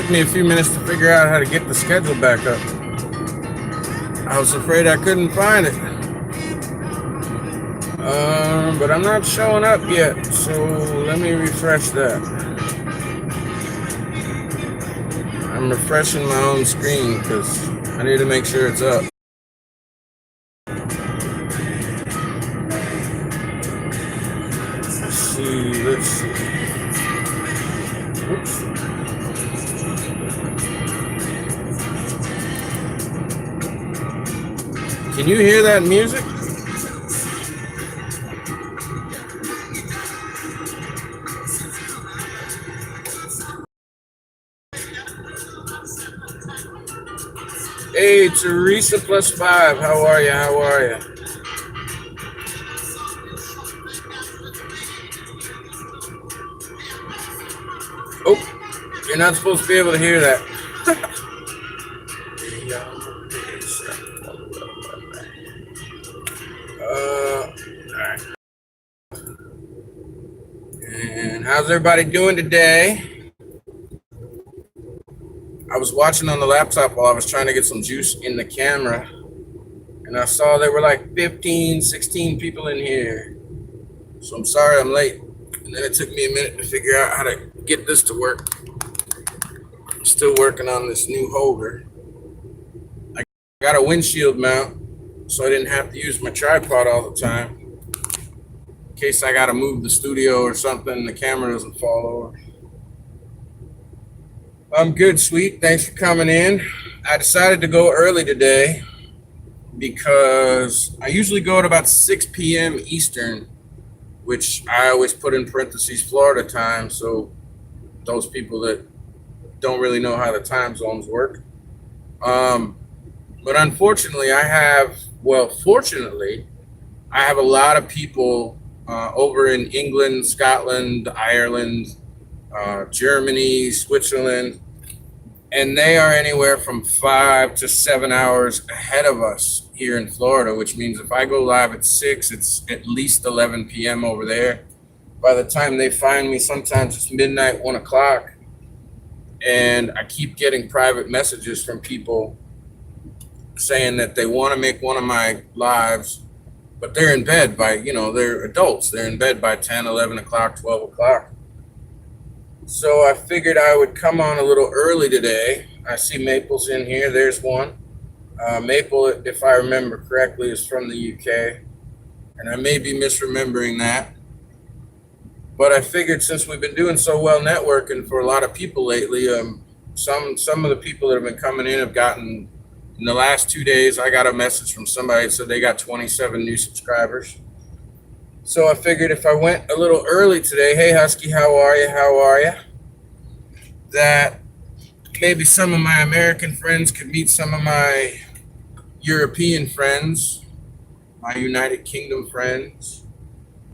Took me a few minutes to figure out how to get the schedule back up. I was afraid I couldn't find it. But I'm not showing up yet, so let me refresh that. I'm refreshing my own screen because I need to make sure it's up. Let's see. Oops. Can you hear that music? Hey, Teresa +5. How are you? How are you? Oh, you're not supposed to be able to hear that. All right. And how's everybody doing today? I was watching on the laptop while I was trying to get some juice in the camera, and I saw there were like 15, 16 people in here. So I'm sorry I'm late. And then it took me a minute to figure out how to get this to work. I'm still working on this new holder. I got a windshield mount, so I didn't have to use my tripod all the time. In case I got to move the studio or something, the camera doesn't fall over. I'm good, sweet. Thanks for coming in. I decided to go early today because I usually go at about 6 p.m. Eastern, which I always put in parentheses Florida time, so those people that don't really know how the time zones work. But unfortunately, fortunately, I have a lot of people over in England, Scotland, Ireland, Germany, Switzerland, and they are anywhere from 5 to 7 hours ahead of us here in Florida, which means if I go live at 6, it's at least 11 p.m. over there. By the time they find me, sometimes it's midnight, 1 o'clock, and I keep getting private messages from people saying that they want to make one of my lives, but they're in bed by, they're adults. They're in bed by 10, 11 o'clock, 12 o'clock. So I figured I would come on a little early today. I see Maple's in here. There's one. Maple, if I remember correctly, is from the UK, and I may be misremembering that. But I figured since we've been doing so well networking for a lot of people lately, some of the people that have been coming in have gotten, in the last 2 days, I got a message from somebody that said they got 27 new subscribers. So I figured if I went a little early today, hey Husky, how are you? How are you? That maybe some of my American friends could meet some of my European friends, my United Kingdom friends,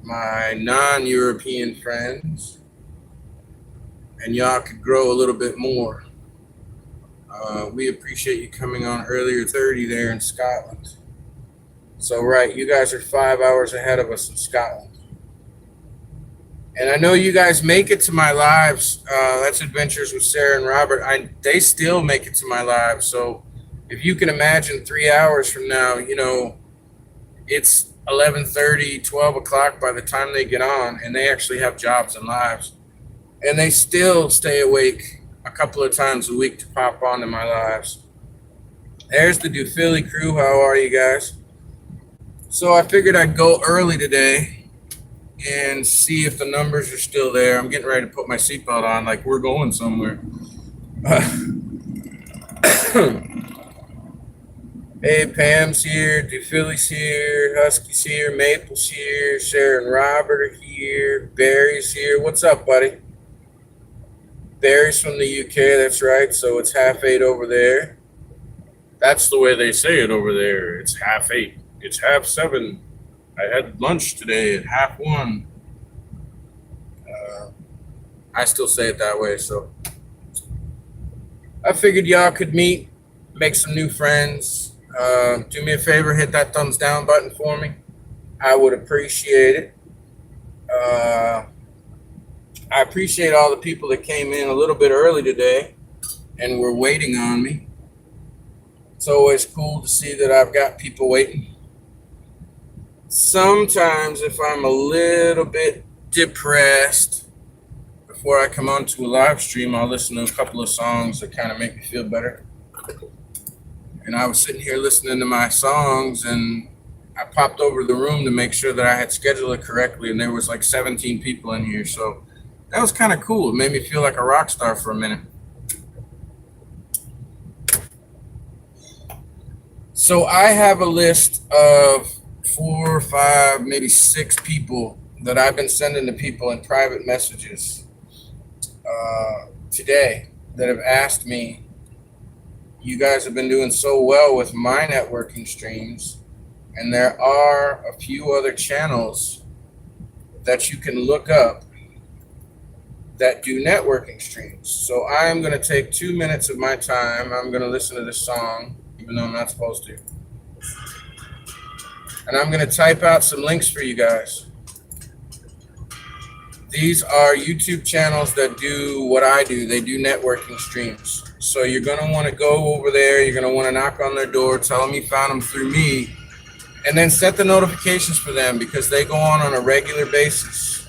my non-European friends, and y'all could grow a little bit more. We appreciate you coming on earlier 30 there in Scotland. So, right, you guys are 5 hours ahead of us in Scotland. And I know you guys make it to my lives. That's Adventures with Sarah and Robert. They still make it to my lives. So if you can imagine 3 hours from now, it's 11:30, 12 o'clock by the time they get on, and they actually have jobs and lives. And they still stay awake a couple of times a week to pop onto my lives. There's the Do Philly crew. How are you guys? So I figured I'd go early today and see if the numbers are still there. I'm getting ready to put my seatbelt on like we're going somewhere. Hey, Pam's here, Do Philly's here, Husky's here, Maple's here, Sarah and Robert are here, Barry's here. What's up, buddy? Barry's from the UK, that's right, so it's 8:30 over there. That's the way they say it over there. It's 8:30. It's 7:30. I had lunch today at 1:30. I still say it that way, so I figured y'all could meet, make some new friends. Do me a favor, hit that thumbs down button for me. I would appreciate it. I appreciate all the people that came in a little bit early today. and were waiting on me. It's always cool to see that I've got people waiting. Sometimes if I'm a little bit depressed before I come onto a live stream, I'll listen to a couple of songs that kind of make me feel better. And I was sitting here listening to my songs, and I popped over to the room to make sure that I had scheduled it correctly, and there was like 17 people in here. So that was kind of cool. It made me feel like a rock star for a minute. So I have a list of 4 or 5, maybe 6 people that I've been sending to people in private messages today that have asked me, you guys have been doing so well with my networking streams, and there are a few other channels that you can look up that do networking streams. So I am going to take 2 minutes of my time. I'm going to listen to this song, even though I'm not supposed to. And I'm going to type out some links for you guys. These are YouTube channels that do what I do. They do networking streams. So you're going to want to go over there. You're going to want to knock on their door, tell them you found them through me, and then set the notifications for them, because they go on a regular basis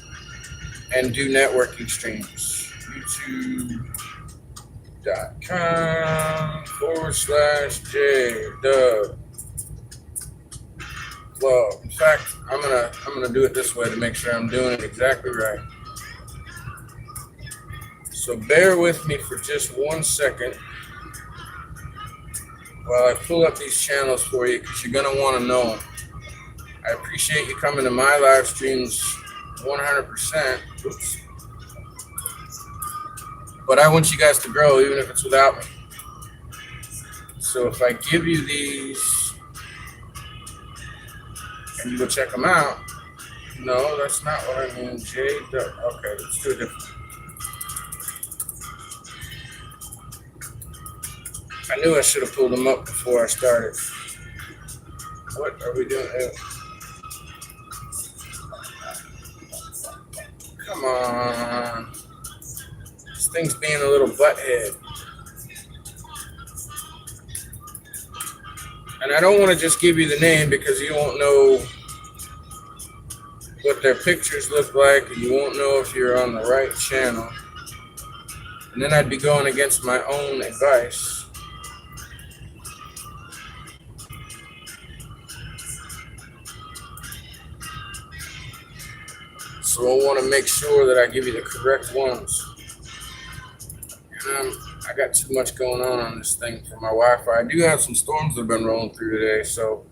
and do networking streams. YouTube.com/JDub Club. In fact, I'm gonna do it this way to make sure I'm doing it exactly right. So bear with me for just 1 second while I pull up these channels for you, because you're gonna want to know them. I appreciate you coming to my live streams 100%. Oops. But I want you guys to grow, even if it's without me. So if I give you these and you go check them out. No, that's not what I mean. Okay, let's do it different. I knew I should have pulled them up before I started. What are we doing? Come on. This thing's being a little butthead. And I don't want to just give you the name, because you won't know what their pictures look like, and you won't know if you're on the right channel. And then I'd be going against my own advice. So I want to make sure that I give you the correct ones. And I got too much going on this thing for my Wi-Fi. I do have some storms that have been rolling through today, so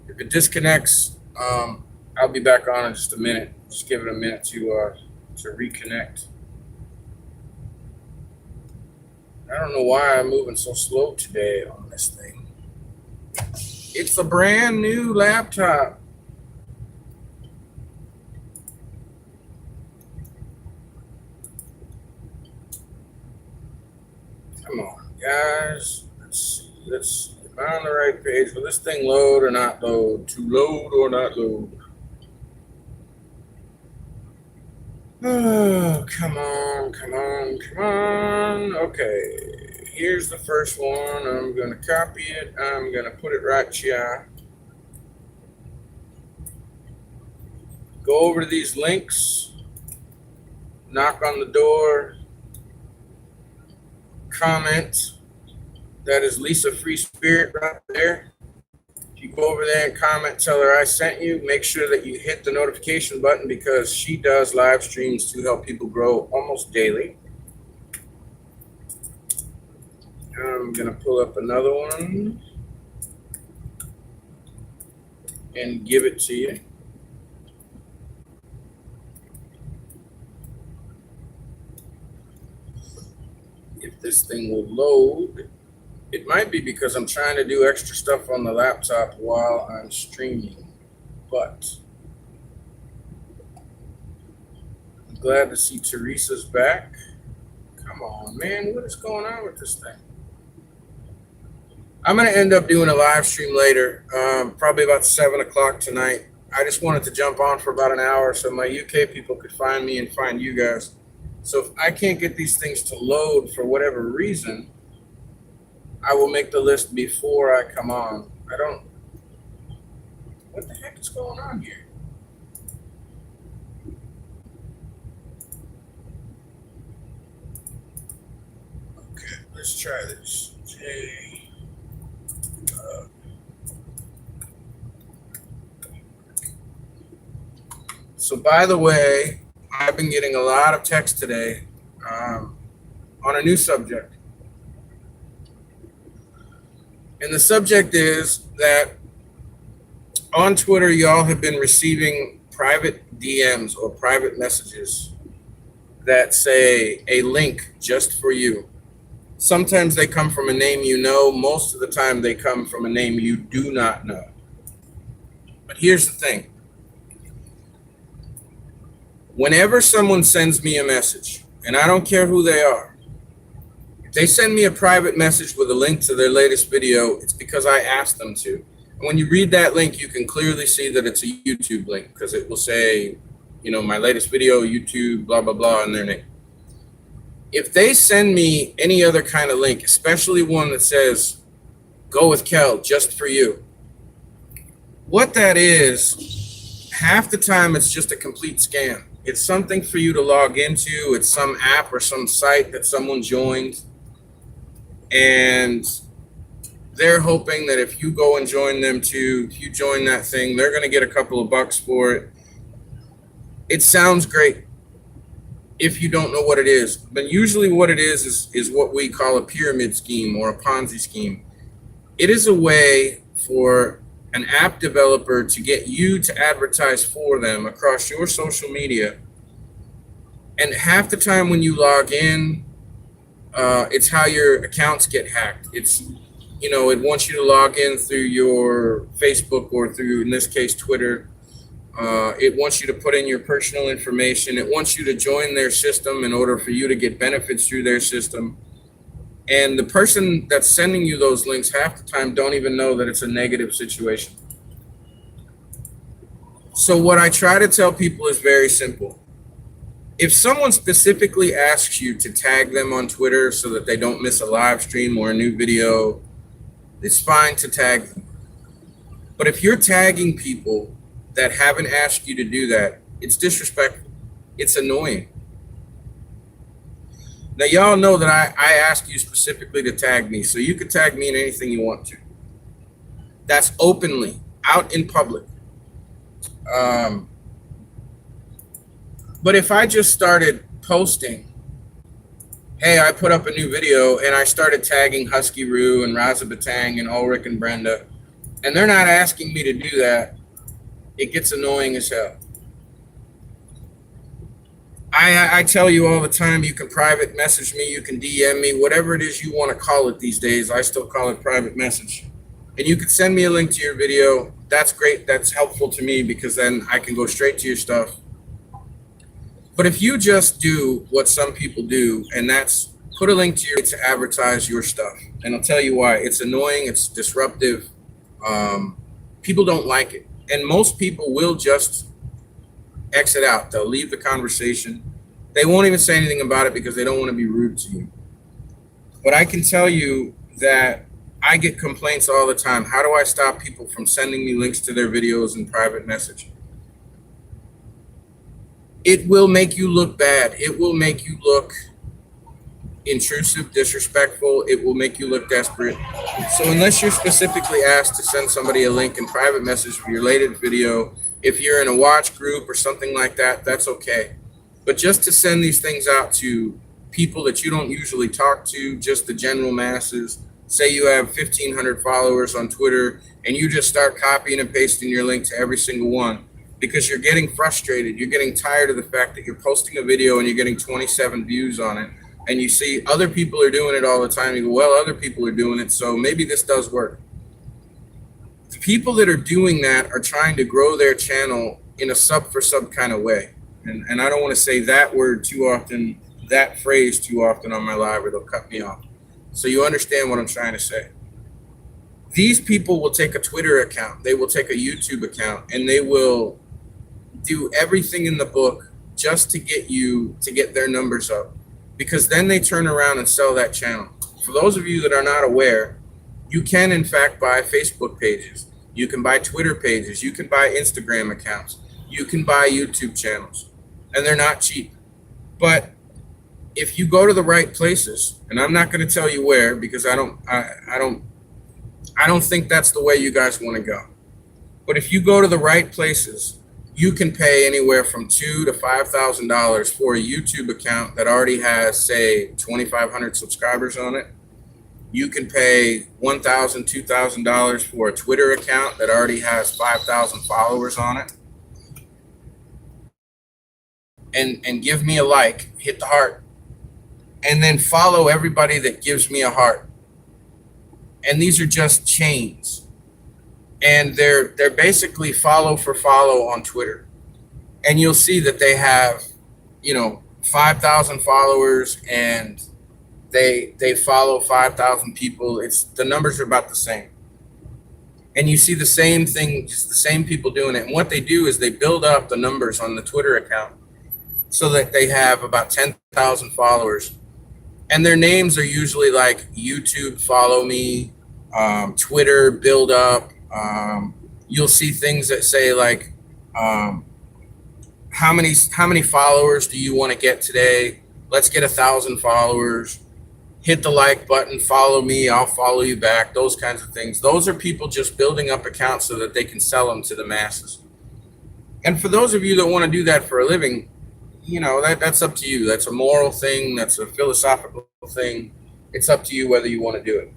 if it disconnects, I'll be back on in just a minute. Just give it a minute to reconnect. I don't know why I'm moving so slow today on this thing. It's a brand new laptop. Come on, guys. Let's see. Am I on the right page? Will this thing load or not load? To load or not load? Oh, come on. Okay, here's the first one. I'm going to copy it. I'm going to put it right here. Go over to these links. Knock on the door. Comment. That is Lisa Free Spirit right there. If you go over there and comment, tell her I sent you. Make sure that you hit the notification button, because she does live streams to help people grow almost daily. I'm going to pull up another one and give it to you. If this thing will load. It might be because I'm trying to do extra stuff on the laptop while I'm streaming, but I'm glad to see Teresa's back. Come on, man, what is going on with this thing? I'm going to end up doing a live stream later, probably about 7 o'clock tonight. I just wanted to jump on for about an hour so my UK people could find me and find you guys. So if I can't get these things to load for whatever reason, I will make the list before I come on. What the heck is going on here? Okay, let's try this. So by the way, I've been getting a lot of text today on a new subject. And the subject is that on Twitter, y'all have been receiving private DMs or private messages that say a link just for you. Sometimes they come from a name you know. Most of the time they come from a name you do not know. But here's the thing. Whenever someone sends me a message, and I don't care who they are, if they send me a private message with a link to their latest video, it's because I asked them to. And when you read that link, you can clearly see that it's a YouTube link because it will say, my latest video, YouTube, blah, blah, blah, in their name. If they send me any other kind of link, especially one that says, go with Kel, just for you, what that is, half the time it's just a complete scam. It's something for you to log into. It's some app or some site that someone joined. And they're hoping that if you go and join them too, if you join that thing, they're going to get a couple of bucks for it. It sounds great if you don't know what it is. But usually what it is what we call a pyramid scheme or a Ponzi scheme. It is a way for an app developer to get you to advertise for them across your social media. And half the time when you log in, it's how your accounts get hacked. It wants you to log in through your Facebook or through, in this case, Twitter. It wants you to put in your personal information. It wants you to join their system in order for you to get benefits through their system. And the person that's sending you those links half the time don't even know that it's a negative situation. So what I try to tell people is very simple. If someone specifically asks you to tag them on Twitter so that they don't miss a live stream or a new video, it's fine to tag them. But if you're tagging people that haven't asked you to do that, it's disrespectful. It's annoying. Now, y'all know that I ask you specifically to tag me, so you can tag me in anything you want to. That's openly, out in public. But if I just started posting, hey, I put up a new video and I started tagging Husky Roo and Raza Batang and Ulrich and Brenda, and they're not asking me to do that, it gets annoying as hell. I tell you all the time, you can private message me, you can DM me, whatever it is you want to call it these days. I still call it private message. And you can send me a link to your video. That's great. That's helpful to me because then I can go straight to your stuff. But if you just do what some people do, and that's put a link to advertise your stuff, and I'll tell you why. It's annoying. It's disruptive. People don't like it. And most people will just exit out. They'll leave the conversation. They won't even say anything about it because they don't want to be rude to you. But I can tell you that I get complaints all the time. How do I stop people from sending me links to their videos in private message? It will make you look bad. It will make you look intrusive, disrespectful. It will make you look desperate. So unless you're specifically asked to send somebody a link in private message for your latest video, if you're in a watch group or something like that, that's okay. But just to send these things out to people that you don't usually talk to, just the general masses, say you have 1,500 followers on Twitter and you just start copying and pasting your link to every single one because you're getting frustrated. You're getting tired of the fact that you're posting a video and you're getting 27 views on it. And you see other people are doing it all the time. You go, well, other people are doing it, so maybe this does work. The people that are doing that are trying to grow their channel in a sub for sub kind of way. And I don't want to say that word too often, that phrase too often on my live, or they'll cut me off. So you understand what I'm trying to say. These people will take a Twitter account, they will take a YouTube account, and they will do everything in the book just to get you to get their numbers up. Because then they turn around and sell that channel for those of you that are not aware, you can in fact buy Facebook pages. You can buy Twitter pages. You can buy Instagram accounts. You can buy YouTube channels, and they're not cheap. But if you go to the right places, and I'm not going to tell you where because I don't think that's the way you guys want to go. But if you go to the right places, you can pay anywhere from $2,000 to $5,000 for a YouTube account that already has, say, 2,500 subscribers on it. You can pay $1,000, $2,000 for a Twitter account that already has 5,000 followers on it. And give me a like, hit the heart, and then follow everybody that gives me a heart. And these are just chains. And they're basically follow for follow on Twitter. And you'll see that they have, 5,000 followers, and they follow 5,000 people. The numbers are about the same. And you see the same thing, just the same people doing it. And what they do is they build up the numbers on the Twitter account so that they have about 10,000 followers. And their names are usually like YouTube, follow me, Twitter, build up. You'll see things that say like, how many followers do you want to get today? Let's get 1,000 followers. Hit the like button, follow me, I'll follow you back, those kinds of things. Those are people just building up accounts so that they can sell them to the masses. And for those of you that want to do that for a living, that's up to you. That's a moral thing. That's a philosophical thing. It's up to you whether you want to do it.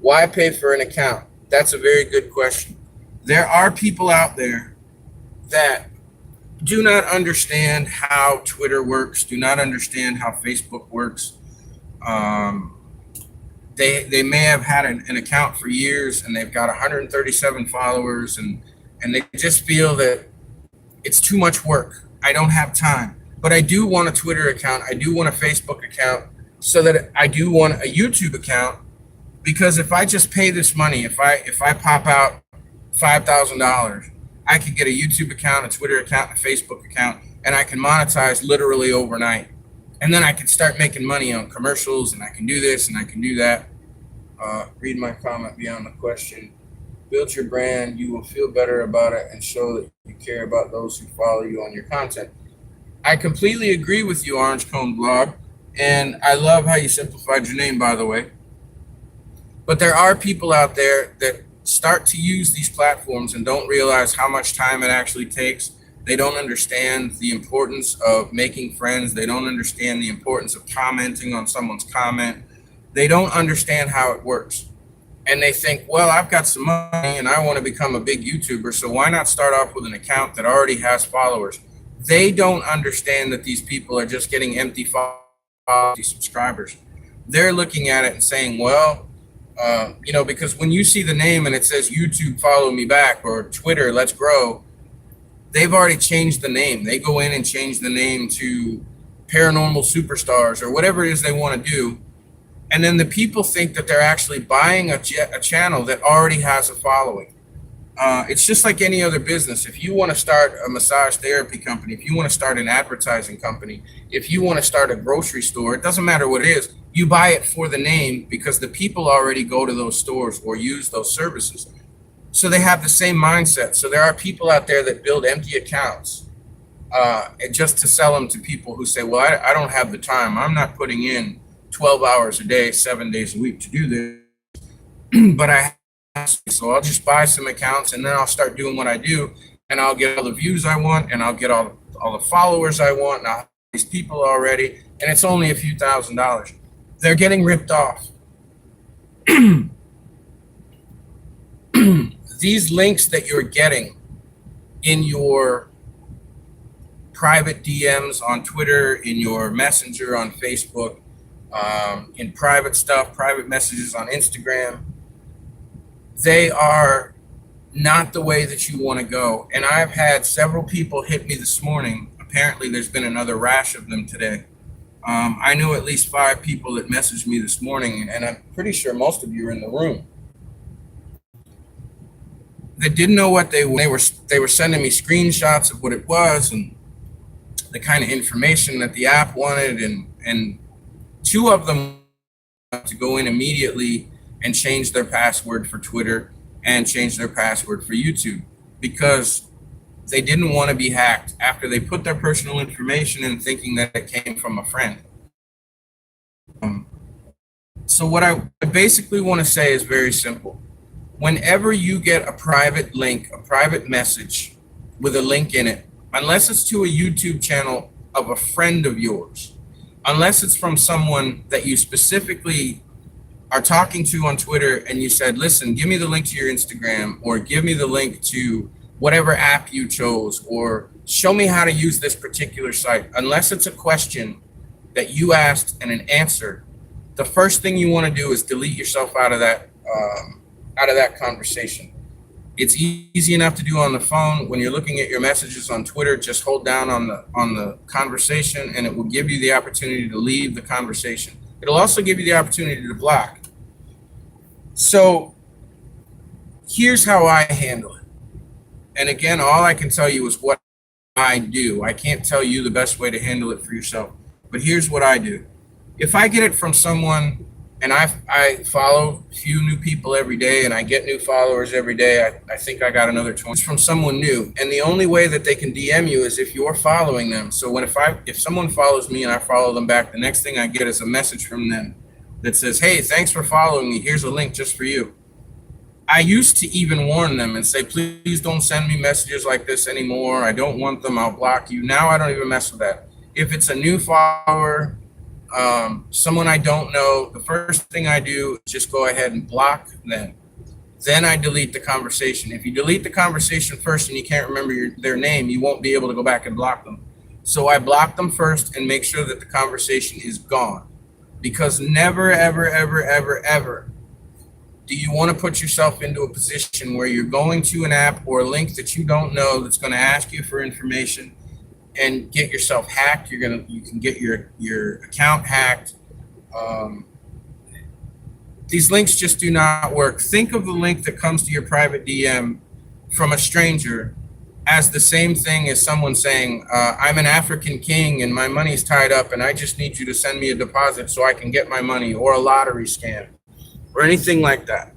Why pay for an account? That's a very good question. There are people out there that do not understand how Twitter works, do not understand how Facebook works. They may have had an account for years and they've got 137 followers and they just feel that it's too much work. I don't have time. But I do want a Twitter account. I do want a Facebook account, so that I do want a YouTube account, because if I just pay this money, if I pop out $5,000, I can get a YouTube account, a Twitter account, a Facebook account, and I can monetize literally overnight. And then I can start making money on commercials, and I can do this and I can do that. Read my comment beyond the question. Build your brand. You will feel better about it and show that you care about those who follow you on your content. I completely agree with you, Orange Cone Blog, and I love how you simplified your name, by the way. But there are people out there that start to use these platforms and don't realize how much time it actually takes. They don't understand the importance of making friends. They don't understand the importance of commenting on someone's comment. They don't understand how it works. And they think, well, I've got some money and I want to become a big YouTuber, so why not start off with an account that already has followers? They don't understand that these people are just getting empty subscribers. They're looking at it and saying, well, because when you see the name and it says YouTube, follow me back, or Twitter, let's grow, they've already changed the name. They go in and change the name to Paranormal Superstars or whatever it is they want to do. And then the people think that they're actually buying a channel that already has a following. It's just like any other business. If you want to start a massage therapy company, if you want to start an advertising company, if you want to start a grocery store, it doesn't matter what it is. You buy it for the name because the people already go to those stores or use those services. So they have the same mindset. So there are people out there that build empty accounts just to sell them to people who say, well, I don't have the time. I'm not putting in 12 hours a day, 7 days a week to do this. But so I'll just buy some accounts and then I'll start doing what I do, and I'll get all the views I want, and I'll get all the followers I want, and I'll have these people already, and it's only a few $1,000s. They're getting ripped off. These links that you're getting in your private DMs on Twitter, in your Messenger on Facebook, in private stuff, private messages on Instagram, they are not the way that you want to go. And I've had several people hit me this morning. Apparently there's been another rash of them today. I know at least 5 people that messaged me this morning, and I'm pretty sure most of you are in the room, that didn't know what they were sending me screenshots of what it was and the kind of information that the app wanted, and 2 of them to go in immediately and change their password for Twitter and change their password for YouTube, because they didn't want to be hacked after they put their personal information in thinking that it came from a friend. So what I basically want to say is very simple. Whenever you get a private link, a private message with a link in it, unless it's to a YouTube channel of a friend of yours, unless it's from someone that you specifically are talking to on Twitter and you said, listen, give me the link to your Instagram, or give me the link to whatever app you chose, or show me how to use this particular site. Unless it's a question that you asked and an answer, the first thing you want to do is delete yourself out of that conversation. It's easy enough to do on the phone. When you're looking at your messages on Twitter, just hold down on the conversation and it will give you the opportunity to leave the conversation. It'll also give you the opportunity to block. So here's how I handle it. And again, all I can tell you is what I do. I can't tell you the best way to handle it for yourself, but here's what I do. If I get it from someone, and I follow a few new people every day, and I get new followers every day. I think I got another 20 from someone new. And the only way that they can DM you is if you're following them. So if someone follows me and I follow them back, the next thing I get is a message from them that says, hey, thanks for following me. Here's a link just for you. I used to even warn them and say, please don't send me messages like this anymore. I don't want them. I'll block you. Now I don't even mess with that. If it's a new follower, someone I don't know, the first thing I do is just go ahead and block them. Then I delete the conversation. If you delete the conversation first and you can't remember their name, you won't be able to go back and block them. So I block them first and make sure that the conversation is gone. Because never, ever, ever, ever, ever do you want to put yourself into a position where you're going to an app or a link that you don't know that's going to ask you for information and get yourself hacked. You can get your account hacked. These links just do not work. Think of the link that comes to your private DM from a stranger as the same thing as someone saying, I'm an African king and my money's tied up and I just need you to send me a deposit so I can get my money, or a lottery scam, or anything like that.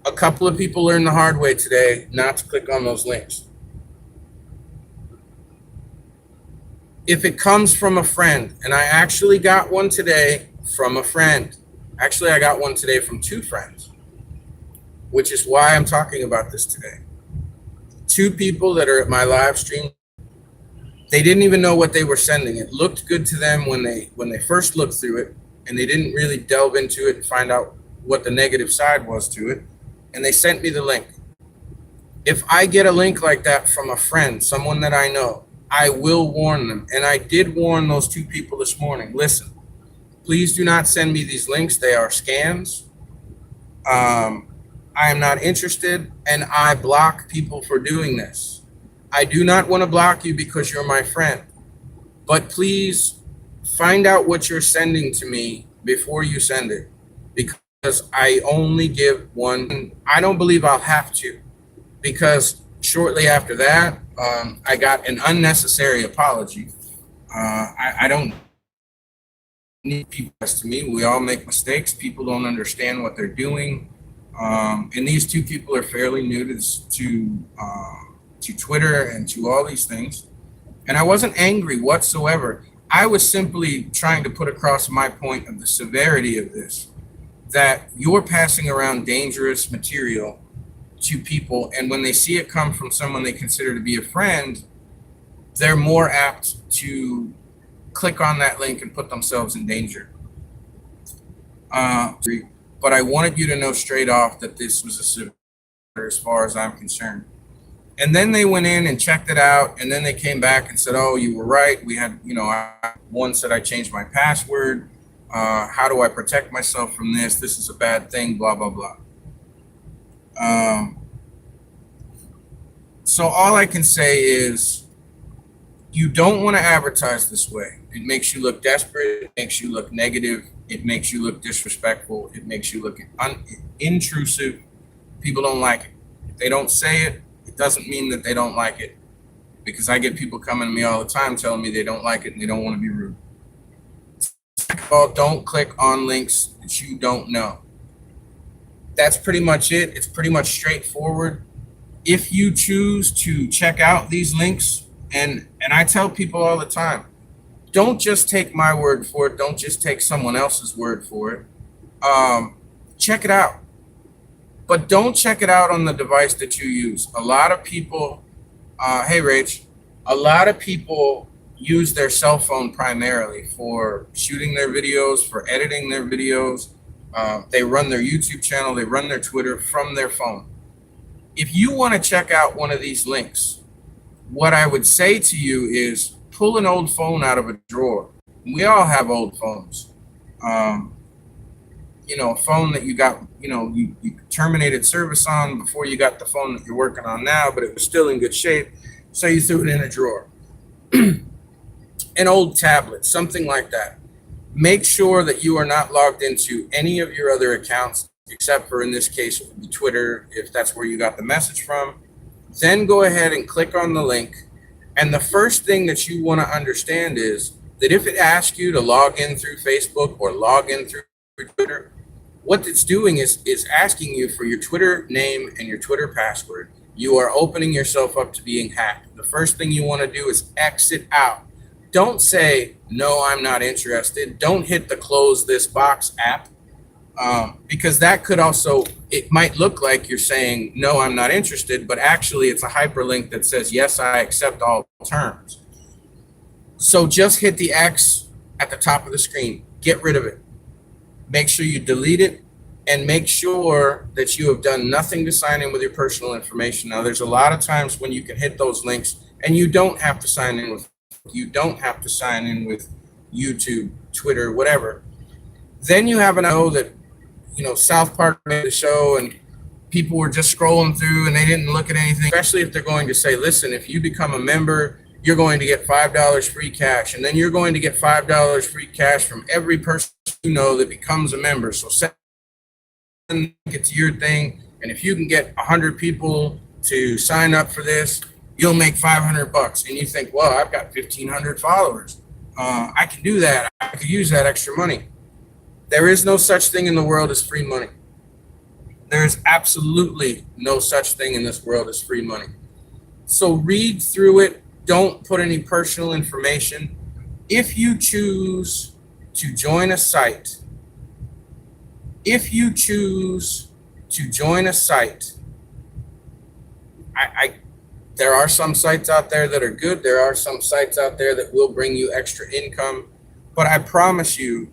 A couple of people learned the hard way today not to click on those links. If it comes from a friend, and I actually got one today from a friend. Actually, I got one today from two friends, which is why I'm talking about this today. Two people that are at my live stream, they didn't even know what they were sending. It looked good to them when they first looked through it, and they didn't really delve into it and find out what the negative side was to it, and they sent me the link. If I get a link like that from a friend, someone that I know, I will warn them. And I did warn those two people this morning. Listen, please do not send me these links. They are scams. I am not interested, and I block people for doing this. I do not want to block you because you're my friend, but please find out what you're sending to me before you send it, because I only give one. I don't believe I'll have to, because shortly after that, I got an unnecessary apology. I don't need people to me. We all make mistakes. People don't understand what they're doing. And these two people are fairly new to Twitter and to all these things. And I wasn't angry whatsoever. I was simply trying to put across my point of the severity of this, that you're passing around dangerous material to people, and when they see it come from someone they consider to be a friend, they're more apt to click on that link and put themselves in danger. But I wanted you to know straight off that this was a severe, as far as I'm concerned. And then they went in and checked it out, and then they came back and said, oh, you were right. We had, one said I changed my password. How do I protect myself from this? This is a bad thing, blah, blah, blah. So all I can say is you don't want to advertise this way. It makes you look desperate. It makes you look negative. It makes you look disrespectful. It makes you look intrusive. People don't like it. If they don't say it, it doesn't mean that they don't like it, because I get people coming to me all the time telling me they don't like it and they don't want to be rude. don't click on links that you don't know. That's pretty much it. It's pretty much straightforward. If you choose to check out these links, and I tell people all the time, don't just take my word for it. Don't just take someone else's word for it. Check it out. But don't check it out on the device that you use. A lot of people, hey Rach, a lot of people use their cell phone primarily for shooting their videos, for editing their videos. They run their YouTube channel, they run their Twitter from their phone. If you want to check out one of these links, what I would say to you is pull an old phone out of a drawer. We all have old phones. A phone that you got, you terminated service on before you got the phone that you're working on now, but it was still in good shape. So you threw it in a drawer. An old tablet, something like that. Make sure that you are not logged into any of your other accounts, except for, in this case, it would be Twitter, if that's where you got the message from. Then go ahead and click on the link. And the first thing that you want to understand is that if it asks you to log in through Facebook or log in through Twitter, what it's doing is asking you for your Twitter name and your Twitter password. You are opening yourself up to being hacked. The first thing you want to do is exit out. Don't say, no, I'm not interested. Don't hit the close this box app, because that could also, it might look like you're saying, no, I'm not interested, but actually it's a hyperlink that says, yes, I accept all terms. So just hit the X at the top of the screen. Get rid of it. Make sure you delete it, and make sure that you have done nothing to sign in with your personal information. Now, there's a lot of times when you can hit those links and you don't have to sign in with YouTube, Twitter, whatever. Then you have to know that, South Park made the show and people were just scrolling through and they didn't look at anything, especially if they're going to say, listen, if you become a member, you're going to get $5 free cash. And then you're going to get $5 free cash from every person you know that becomes a member. So send it to your thing. And if you can get 100 people to sign up for this, you'll make $500. And you think, well, I've got 1,500 followers. I can do that. I could use that extra money. There is no such thing in the world as free money. There is absolutely no such thing in this world as free money. So read through it. Don't put any personal information. If you choose to join a site, there are some sites out there that are good. There are some sites out there that will bring you extra income. But I promise you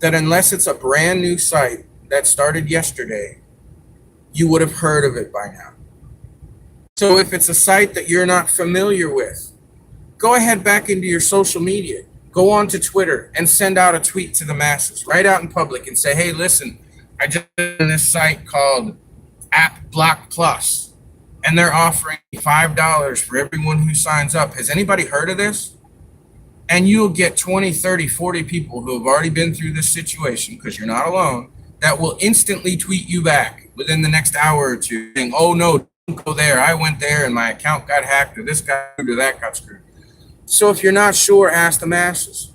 that unless it's a brand new site that started yesterday, you would have heard of it by now. So if it's a site that you're not familiar with, go ahead back into your social media. Go on to Twitter and send out a tweet to the masses right out in public and say, hey, listen, I just on this site called App Block Plus, and they're offering $5 for everyone who signs up. Has anybody heard of this? And you'll get 20, 30, 40 people who have already been through this situation, because you're not alone, that will instantly tweet you back within the next hour or two saying, oh no, don't go there. I went there and my account got hacked, or this got screwed, or that got screwed. So if you're not sure, ask the masses.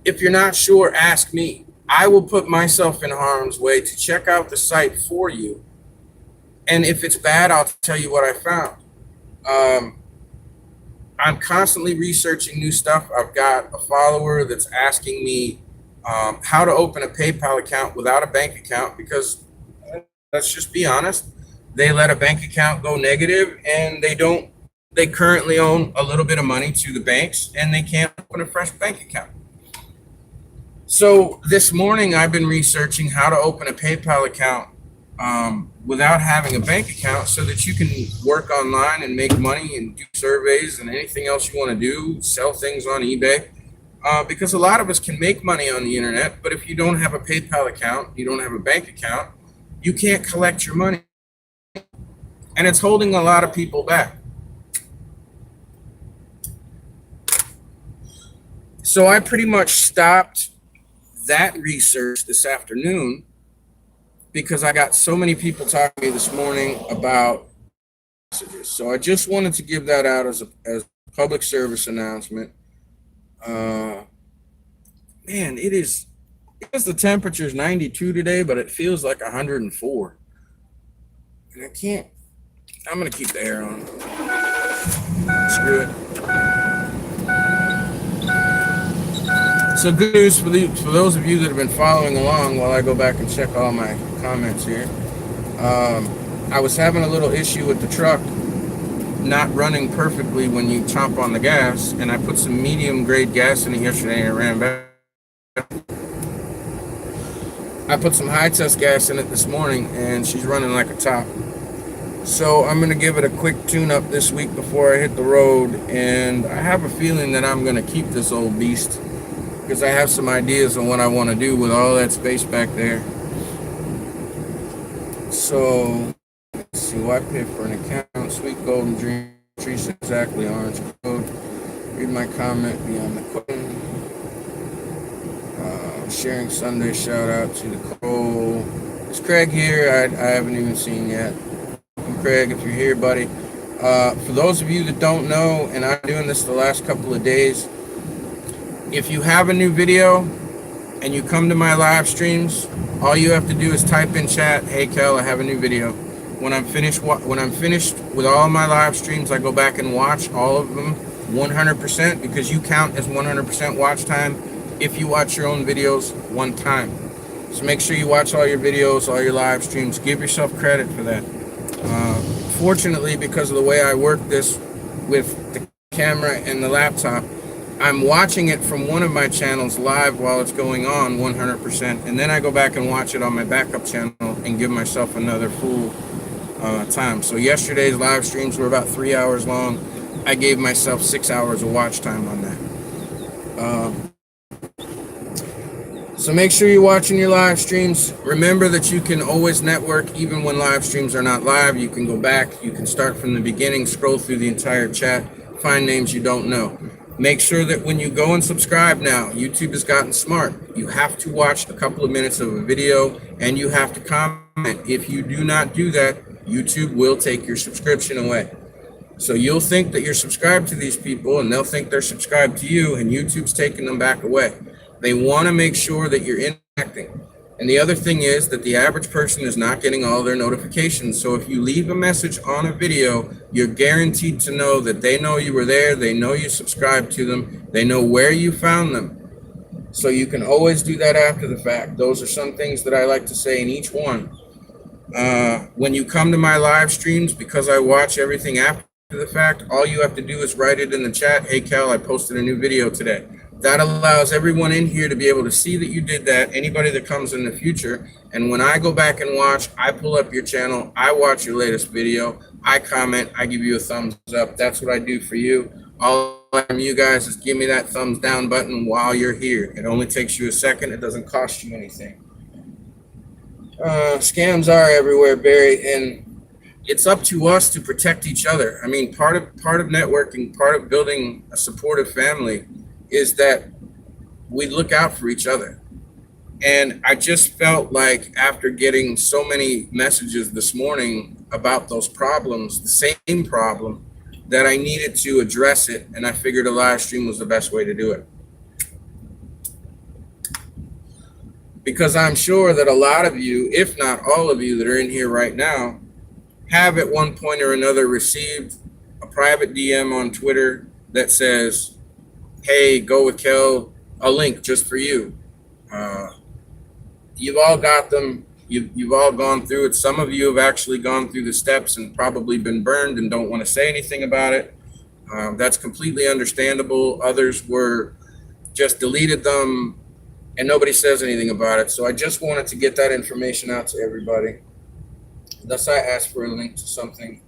If you're not sure, ask me. I will put myself in harm's way to check out the site for you. And if it's bad, I'll tell you what I found. I'm constantly researching new stuff. I've got a follower that's asking me how to open a PayPal account without a bank account, because let's just be honest, they let a bank account go negative and they currently own a little bit of money to the banks and they can't open a fresh bank account. So this morning I've been researching how to open a PayPal account without having a bank account, so that you can work online and make money and do surveys and anything else you want to do, sell things on eBay. Because a lot of us can make money on the internet, but if you don't have a PayPal account, you don't have a bank account, you can't collect your money. And it's holding a lot of people back. So I pretty much stopped that research this afternoon because I got so many people talking to me this morning about messages. So I just wanted to give that out as a public service announcement. Man, it is Because the temperature's 92 today, but it feels like 104. And I can't. I'm gonna keep the air on. Screw it. So good news for those of you that have been following along while I go back and check all my comments here. I was having a little issue with the truck not running perfectly when you chomp on the gas, and I put some medium grade gas in it yesterday and it ran back. I put some high test gas in it this morning and she's running like a top. So I'm going to give it a quick tune up this week before I hit the road, and I have a feeling that I'm going to keep this old beast because I have some ideas on what I want to do with all that space back there. So let's see, why pay for an account? Sweet Golden Dream, Teresa, exactly, orange code. Read my comment beyond the question. Sharing Sunday, shout out to Nicole. Is Craig here? I haven't even seen yet. Craig, if you're here, buddy. For those of you that don't know, and I'm doing this the last couple of days, if you have a new video and you come to my live streams, all you have to do is type in chat, "Hey Kel, I have a new video." When I'm finished with all my live streams, I go back and watch all of them 100% because you count as 100% watch time if you watch your own videos one time. So make sure you watch all your videos, all your live streams. Give yourself credit for that. Fortunately, because of the way I work this with the camera and the laptop, I'm watching it from one of my channels live while it's going on 100%, and then I go back and watch it on my backup channel and give myself another full time. So yesterday's live streams were about 3 hours long. I gave myself 6 hours of watch time on that. So make sure you're watching your live streams. Remember that you can always network even when live streams are not live. You can go back, you can start from the beginning, scroll through the entire chat, find names you don't know. Make sure that when you go and subscribe now, YouTube has gotten smart. You have to watch a couple of minutes of a video and you have to comment. If you do not do that, YouTube will take your subscription away. So you'll think that you're subscribed to these people and they'll think they're subscribed to you, and YouTube's taking them back away. They want to make sure that you're interacting. And the other thing is that the average person is not getting all their notifications. So if you leave a message on a video, you're guaranteed to know that they know you were there, they know you subscribed to them, they know where you found them. So you can always do that after the fact. Those are some things that I like to say in each one. When you come to my live streams, because I watch everything after the fact, all you have to do is write it in the chat, "Hey Cal, I posted a new video today." That allows everyone in here to be able to see that you did that, anybody that comes in the future. And when I go back and watch, I pull up your channel, I watch your latest video, I comment, I give you a thumbs up. That's what I do for you. All from you guys is give me that thumbs down button while you're here. It only takes you a second. It doesn't cost you anything. Scams are everywhere, Barry, and it's up to us to protect each other. I mean, part of networking, part of building a supportive family is that we look out for each other. And I just felt like after getting so many messages this morning about those problems, the same problem, that I needed to address it, and I figured a live stream was the best way to do it. Because I'm sure that a lot of you, if not all of you that are in here right now, have at one point or another received a private DM on Twitter that says, "Hey, go with Kel, a link just for you." You've all got them. You've all gone through it. Some of you have actually gone through the steps and probably been burned and don't want to say anything about it. That's completely understandable. Others were just deleted them and nobody says anything about it. So I just wanted to get that information out to everybody. Thus I ask for a link to something.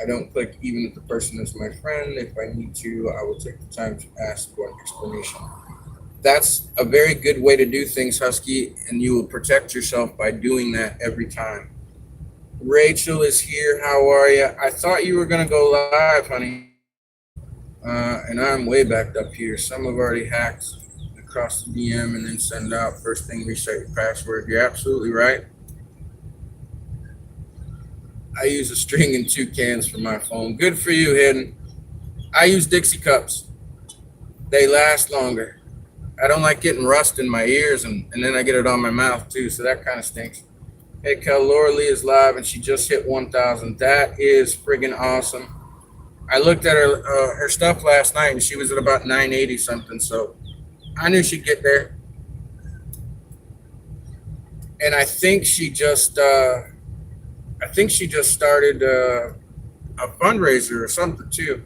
I don't click even if the person is my friend. If I need to, I will take the time to ask for an explanation. That's a very good way to do things, Husky, and you will protect yourself by doing that every time. Rachel is here. How are you? I thought you were going to go live, honey. And I'm way backed up here. Some have already hacked across the DM and then send out first thing, reset your password. You're absolutely right. I use a string and 2 cans for my phone. Good for you, Hidden. I use Dixie cups. They last longer. I don't like getting rust in my ears, and then I get it on my mouth too, so that kind of stinks. Hey, Kel, Laura Lee is live, and she just hit 1,000. That is friggin' awesome. I looked at her stuff last night, and she was at about 980 something, so I knew she'd get there. And I think she just started a fundraiser or something too,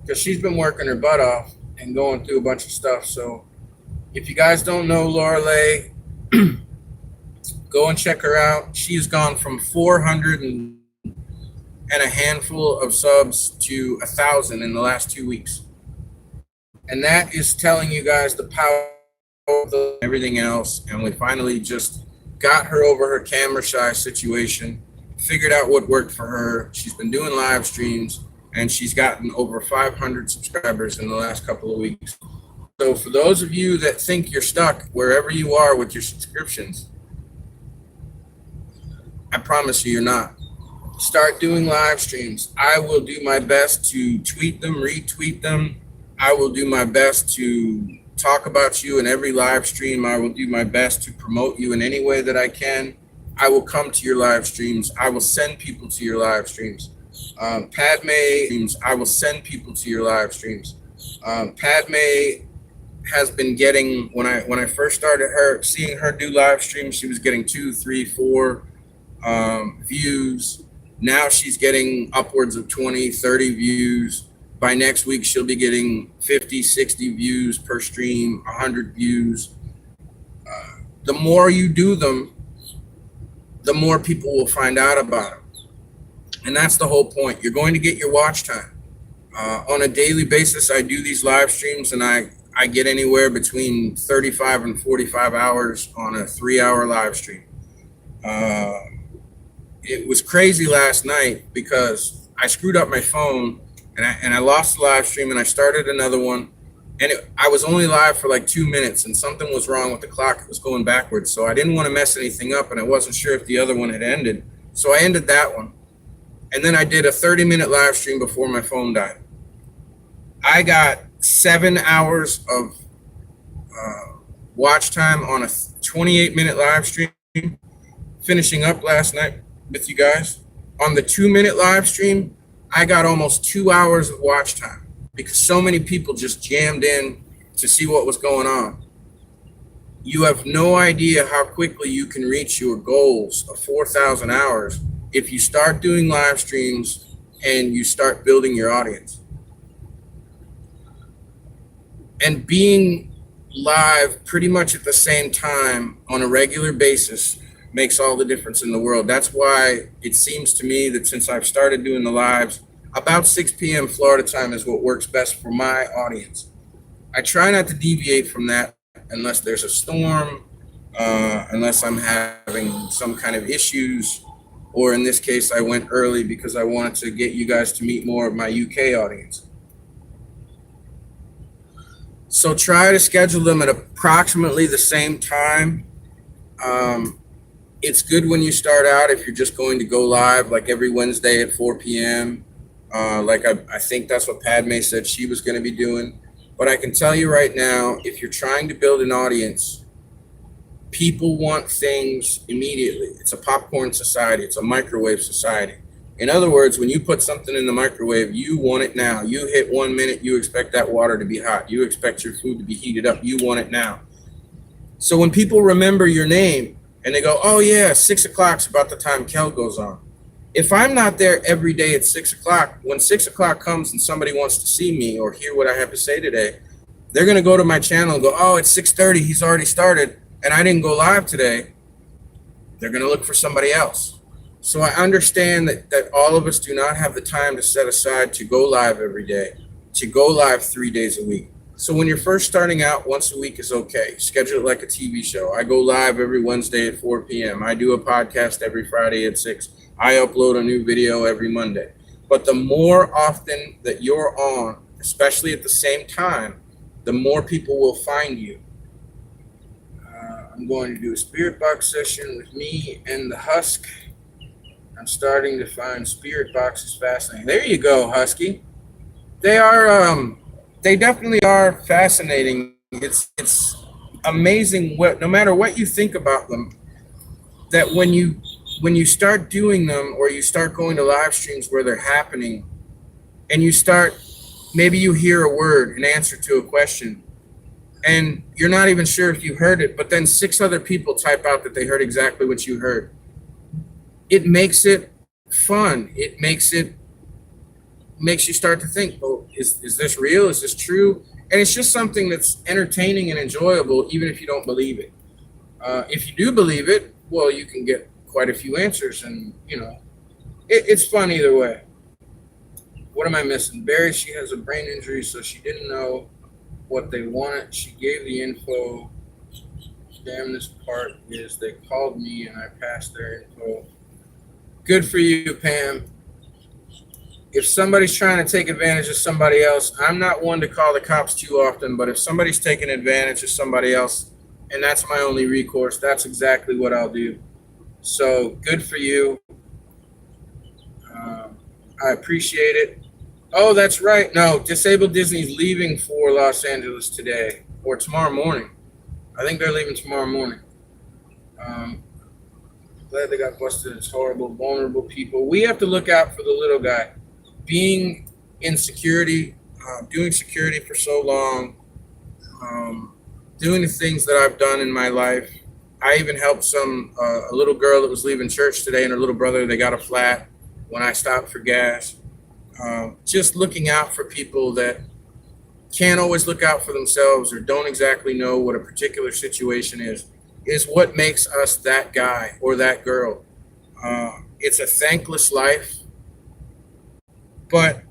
because she's been working her butt off and going through a bunch of stuff. So if you guys don't know Laura Lay, go and check her out. She's gone from 400 and a handful of subs to 1,000 in the last 2 weeks. And that is telling you guys the power of everything else. And we finally just got her over her camera shy situation, figured out what worked for her. She's been doing live streams, and she's gotten over 500 subscribers in the last couple of weeks. So for those of you that think you're stuck wherever you are with your subscriptions, I promise you're not. Start doing live streams. I will do my best to tweet them, retweet them. I will do my best to talk about you in every live stream. I will do my best to promote you in any way that I can. I will come to your live streams. I will send people to your live streams. Padme streams, I will send people to your live streams. Padme has been getting, when I first started seeing her do live streams, she was getting 2, 3, 4 views. Now she's getting upwards of 20, 30 views. By next week, she'll be getting 50, 60 views per stream, 100 views. The more you do them, the more people will find out about them. And that's the whole point. You're going to get your watch time. On a daily basis, I do these live streams, and I get anywhere between 35 and 45 hours on a 3-hour live stream. It was crazy last night because I screwed up my phone, and I lost the live stream, and I started another one, and I was only live for like 2 minutes, and something was wrong with the clock. It was going backwards, so I didn't want to mess anything up, and I wasn't sure if the other one had ended, so I ended that one. And then I did a 30-minute live stream before my phone died. I got 7 hours of watch time on a 28-minute live stream, finishing up last night with you guys. On the 2-minute live stream, I got almost 2 hours of watch time because so many people just jammed in to see what was going on. You have no idea how quickly you can reach your goals of 4,000 hours if you start doing live streams and you start building your audience. And being live pretty much at the same time on a regular basis makes all the difference in the world. That's why it seems to me that since I've started doing the lives, about 6 p.m. Florida time is what works best for my audience. I try not to deviate from that unless there's a storm, unless I'm having some kind of issues, or in this case, I went early because I wanted to get you guys to meet more of my UK audience. So try to schedule them at approximately the same time. It's good when you start out if you're just going to go live like every Wednesday at 4 p.m. Like I think that's what Padme said she was going to be doing. But I can tell you right now, if you're trying to build an audience, people want things immediately. It's a popcorn society. It's a microwave society. In other words, when you put something in the microwave, you want it now. You hit 1 minute, you expect that water to be hot. You expect your food to be heated up. You want it now. So when people remember your name and they go, oh yeah, 6 o'clock's about the time Kel goes on. If I'm not there every day at 6 o'clock, when 6 o'clock comes and somebody wants to see me or hear what I have to say today, they're going to go to my channel and go, oh, it's 6:30. He's already started and I didn't go live today. They're going to look for somebody else. So I understand that all of us do not have the time to set aside to go live every day, to go live 3 days a week. So when you're first starting out, once a week is okay. Schedule it like a TV show. I go live every Wednesday at 4 p.m. I do a podcast every Friday at 6. I upload a new video every Monday. But the more often that you're on, especially at the same time, the more people will find you. I'm going to do a spirit box session with me and the Husk. I'm starting to find spirit boxes fascinating. There you go, Husky. They are, they definitely are fascinating. It's amazing what, no matter what you think about them, that when you start doing them or you start going to live streams where they're happening and you start, maybe you hear a word, an answer to a question, and you're not even sure if you heard it, but then 6 other people type out that they heard exactly what you heard. It makes it fun. It makes you start to think, oh, is this real? Is this true? And it's just something that's entertaining and enjoyable, even if you don't believe it. If you do believe it, well, you can get quite a few answers, and it's fun either way. What am I missing? Barry, she has a brain injury, so she didn't know what they wanted. She gave the info. Damn, this part is they called me and I passed their info. Good for you, Pam. If somebody's trying to take advantage of somebody else, I'm not one to call the cops too often, but if somebody's taking advantage of somebody else and that's my only recourse, that's exactly what I'll do. So good for you. I appreciate it. Oh, that's right. No, Disabled Disney's leaving for Los Angeles today or tomorrow morning. I think they're leaving tomorrow morning. Glad they got busted. It's horrible, vulnerable people. We have to look out for the little guy. Being in security, doing security for so long, doing the things that I've done in my life. I even helped a little girl that was leaving church today and her little brother, they got a flat when I stopped for gas. Just looking out for people that can't always look out for themselves or don't exactly know what a particular situation is what makes us that guy or that girl. It's a thankless life, but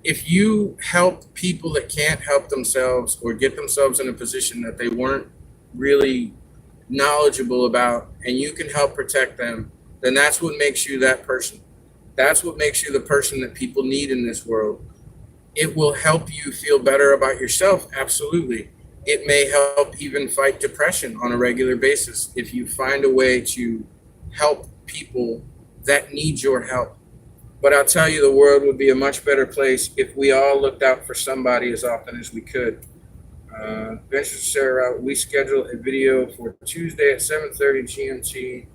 if you help people that can't help themselves or get themselves in a position that they weren't really knowledgeable about, and you can help protect them, then that's what makes you that person. That's what makes you the person that people need in this world. It will help you feel better about yourself, absolutely. It may help even fight depression on a regular basis if you find a way to help people that need your help. But I'll tell you, the world would be a much better place if we all looked out for somebody as often as we could. Venture Sarah, we scheduled a video for Tuesday at 7:30 GMT.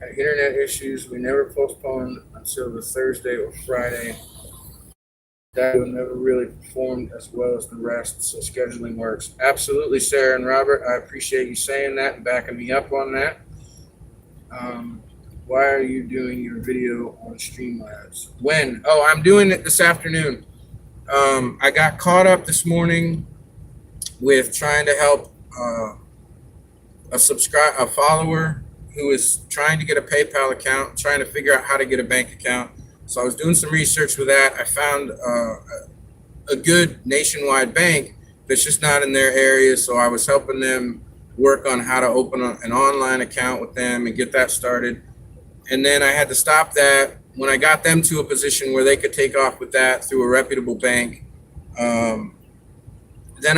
Had internet issues. We never postponed until the Thursday or Friday. That never really performed as well as the rest, so scheduling works. Absolutely, Sarah and Robert. I appreciate you saying that and backing me up on that. Why are you doing your video on Streamlabs? When? Oh, I'm doing it this afternoon. I got caught up this morning with trying to help a follower who is trying to get a PayPal account, trying to figure out how to get a bank account. So I was doing some research with that. I found a good nationwide bank that's just not in their area. So I was helping them work on how to open an online account with them and get that started. And then I had to stop that when I got them to a position where they could take off with that through a reputable bank. Then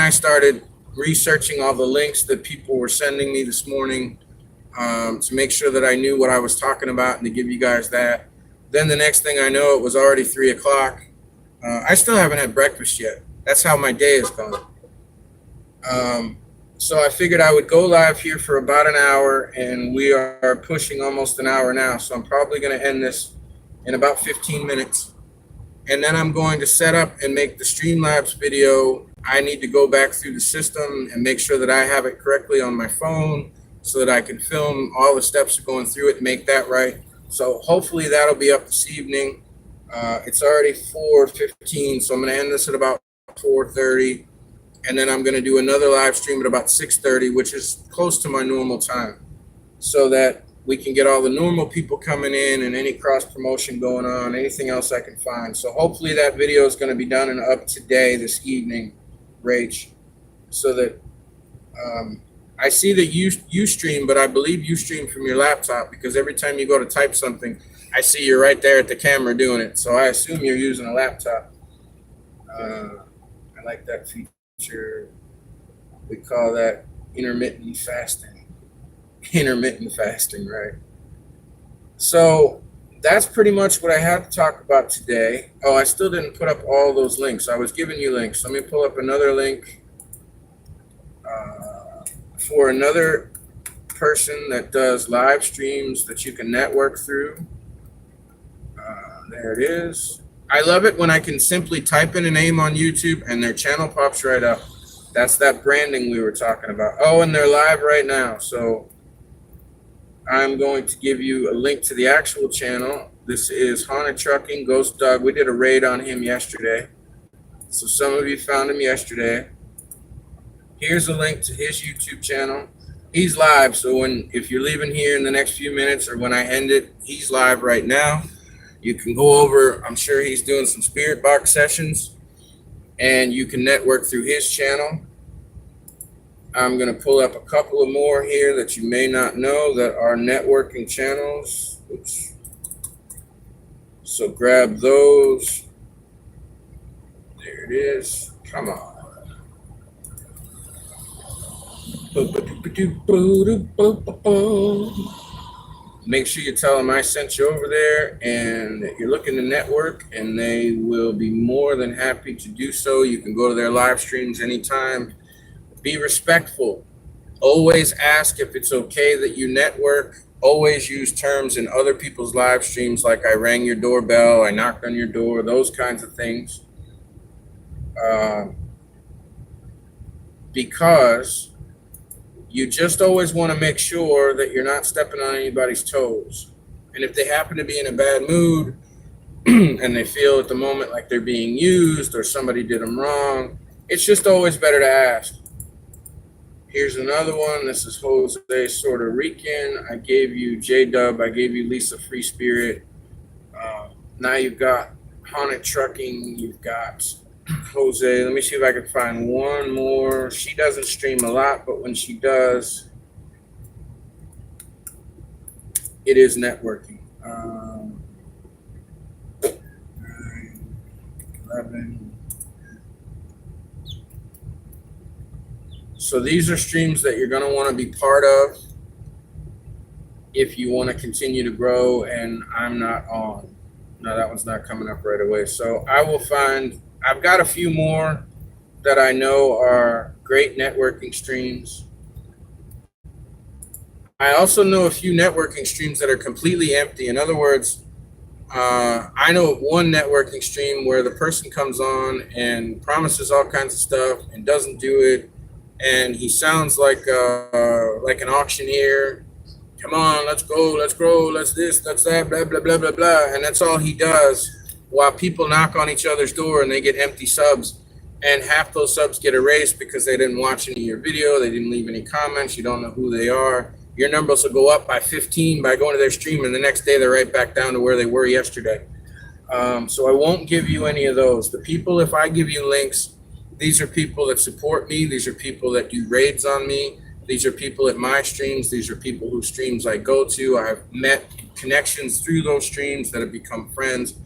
I started researching all the links that people were sending me this morning to make sure that I knew what I was talking about and to give you guys that. Then the next thing I know, it was already 3 o'clock. I still haven't had breakfast yet. That's how my day is going. So I figured I would go live here for about an hour, and we are pushing almost an hour now. So I'm probably going to end this in about 15 minutes. And then I'm going to set up and make the Streamlabs video. I need to go back through the system and make sure that I have it correctly on my phone so that I can film all the steps of going through it and make that right. So hopefully that'll be up this evening. It's already 4:15, so I'm going to end this at about 4:30. And then I'm going to do another live stream at about 6:30, which is close to my normal time, so that we can get all the normal people coming in and any cross promotion going on, anything else I can find. So hopefully that video is going to be done and up today, this evening, Rach, so that I see that you stream, but I believe you stream from your laptop, because every time you go to type something, I see you're right there at the camera doing it. So I assume you're using a laptop. I like that feature. We call that intermittent fasting. Intermittent fasting, right? So that's pretty much what I had to talk about today. Oh, I still didn't put up all those links. I was giving you links. Let me pull up another link. for another person that does live streams that you can network through. There it is. I love it when I can simply type in a name on YouTube and their channel pops right up. That's that branding we were talking about. Oh, and they're live right now. So I'm going to give you a link to the actual channel. This is Haunted Trucking, Ghost Dog. We did a raid on him yesterday. So some of you found him yesterday. Here's a link to his YouTube channel. He's live, so if you're leaving here in the next few minutes or when I end it, he's live right now. You can go over, I'm sure he's doing some spirit box sessions, and you can network through his channel. I'm going to pull up a couple of more here that you may not know that are networking channels. Oops. So grab those. There it is. Come on. Make sure you tell them I sent you over there and that you're looking to network, and they will be more than happy to do so. You can go to their live streams anytime. Be respectful. Always ask if it's okay that you network. Always use terms in other people's live streams like I rang your doorbell, I knocked on your door, those kinds of things. Because you just always want to make sure that you're not stepping on anybody's toes. And if they happen to be in a bad mood and they feel at the moment like they're being used or somebody did them wrong, it's just always better to ask. Here's another one. This is Jose Sorta Rican. I gave you J-Dub. I gave you Lisa Free Spirit. Now you've got Haunted Trucking. You've got Jose. Let me see if I can find one more. She doesn't stream a lot, but when she does, it is networking. 11. So these are streams that you're going to want to be part of if you want to continue to grow, and I'm not on. No, that one's not coming up right away. So I will find, I've got a few more that I know are great networking streams. I also know a few networking streams that are completely empty. In other words, I know of one networking stream where the person comes on and promises all kinds of stuff and doesn't do it. And he sounds like an auctioneer. Come on, let's go, let's grow, let's this, let's that, blah, blah, blah, blah, blah. And that's all he does while people knock on each other's door and they get empty subs. And half those subs get erased because they didn't watch any of your video, they didn't leave any comments, you don't know who they are. Your numbers will go up by 15 by going to their stream, and the next day they're right back down to where they were yesterday. So I won't give you any of those. The people, if I give you links, these are people that support me. These are people that do raids on me. These are people at my streams. These are people whose streams I go to. I've met connections through those streams that have become friends.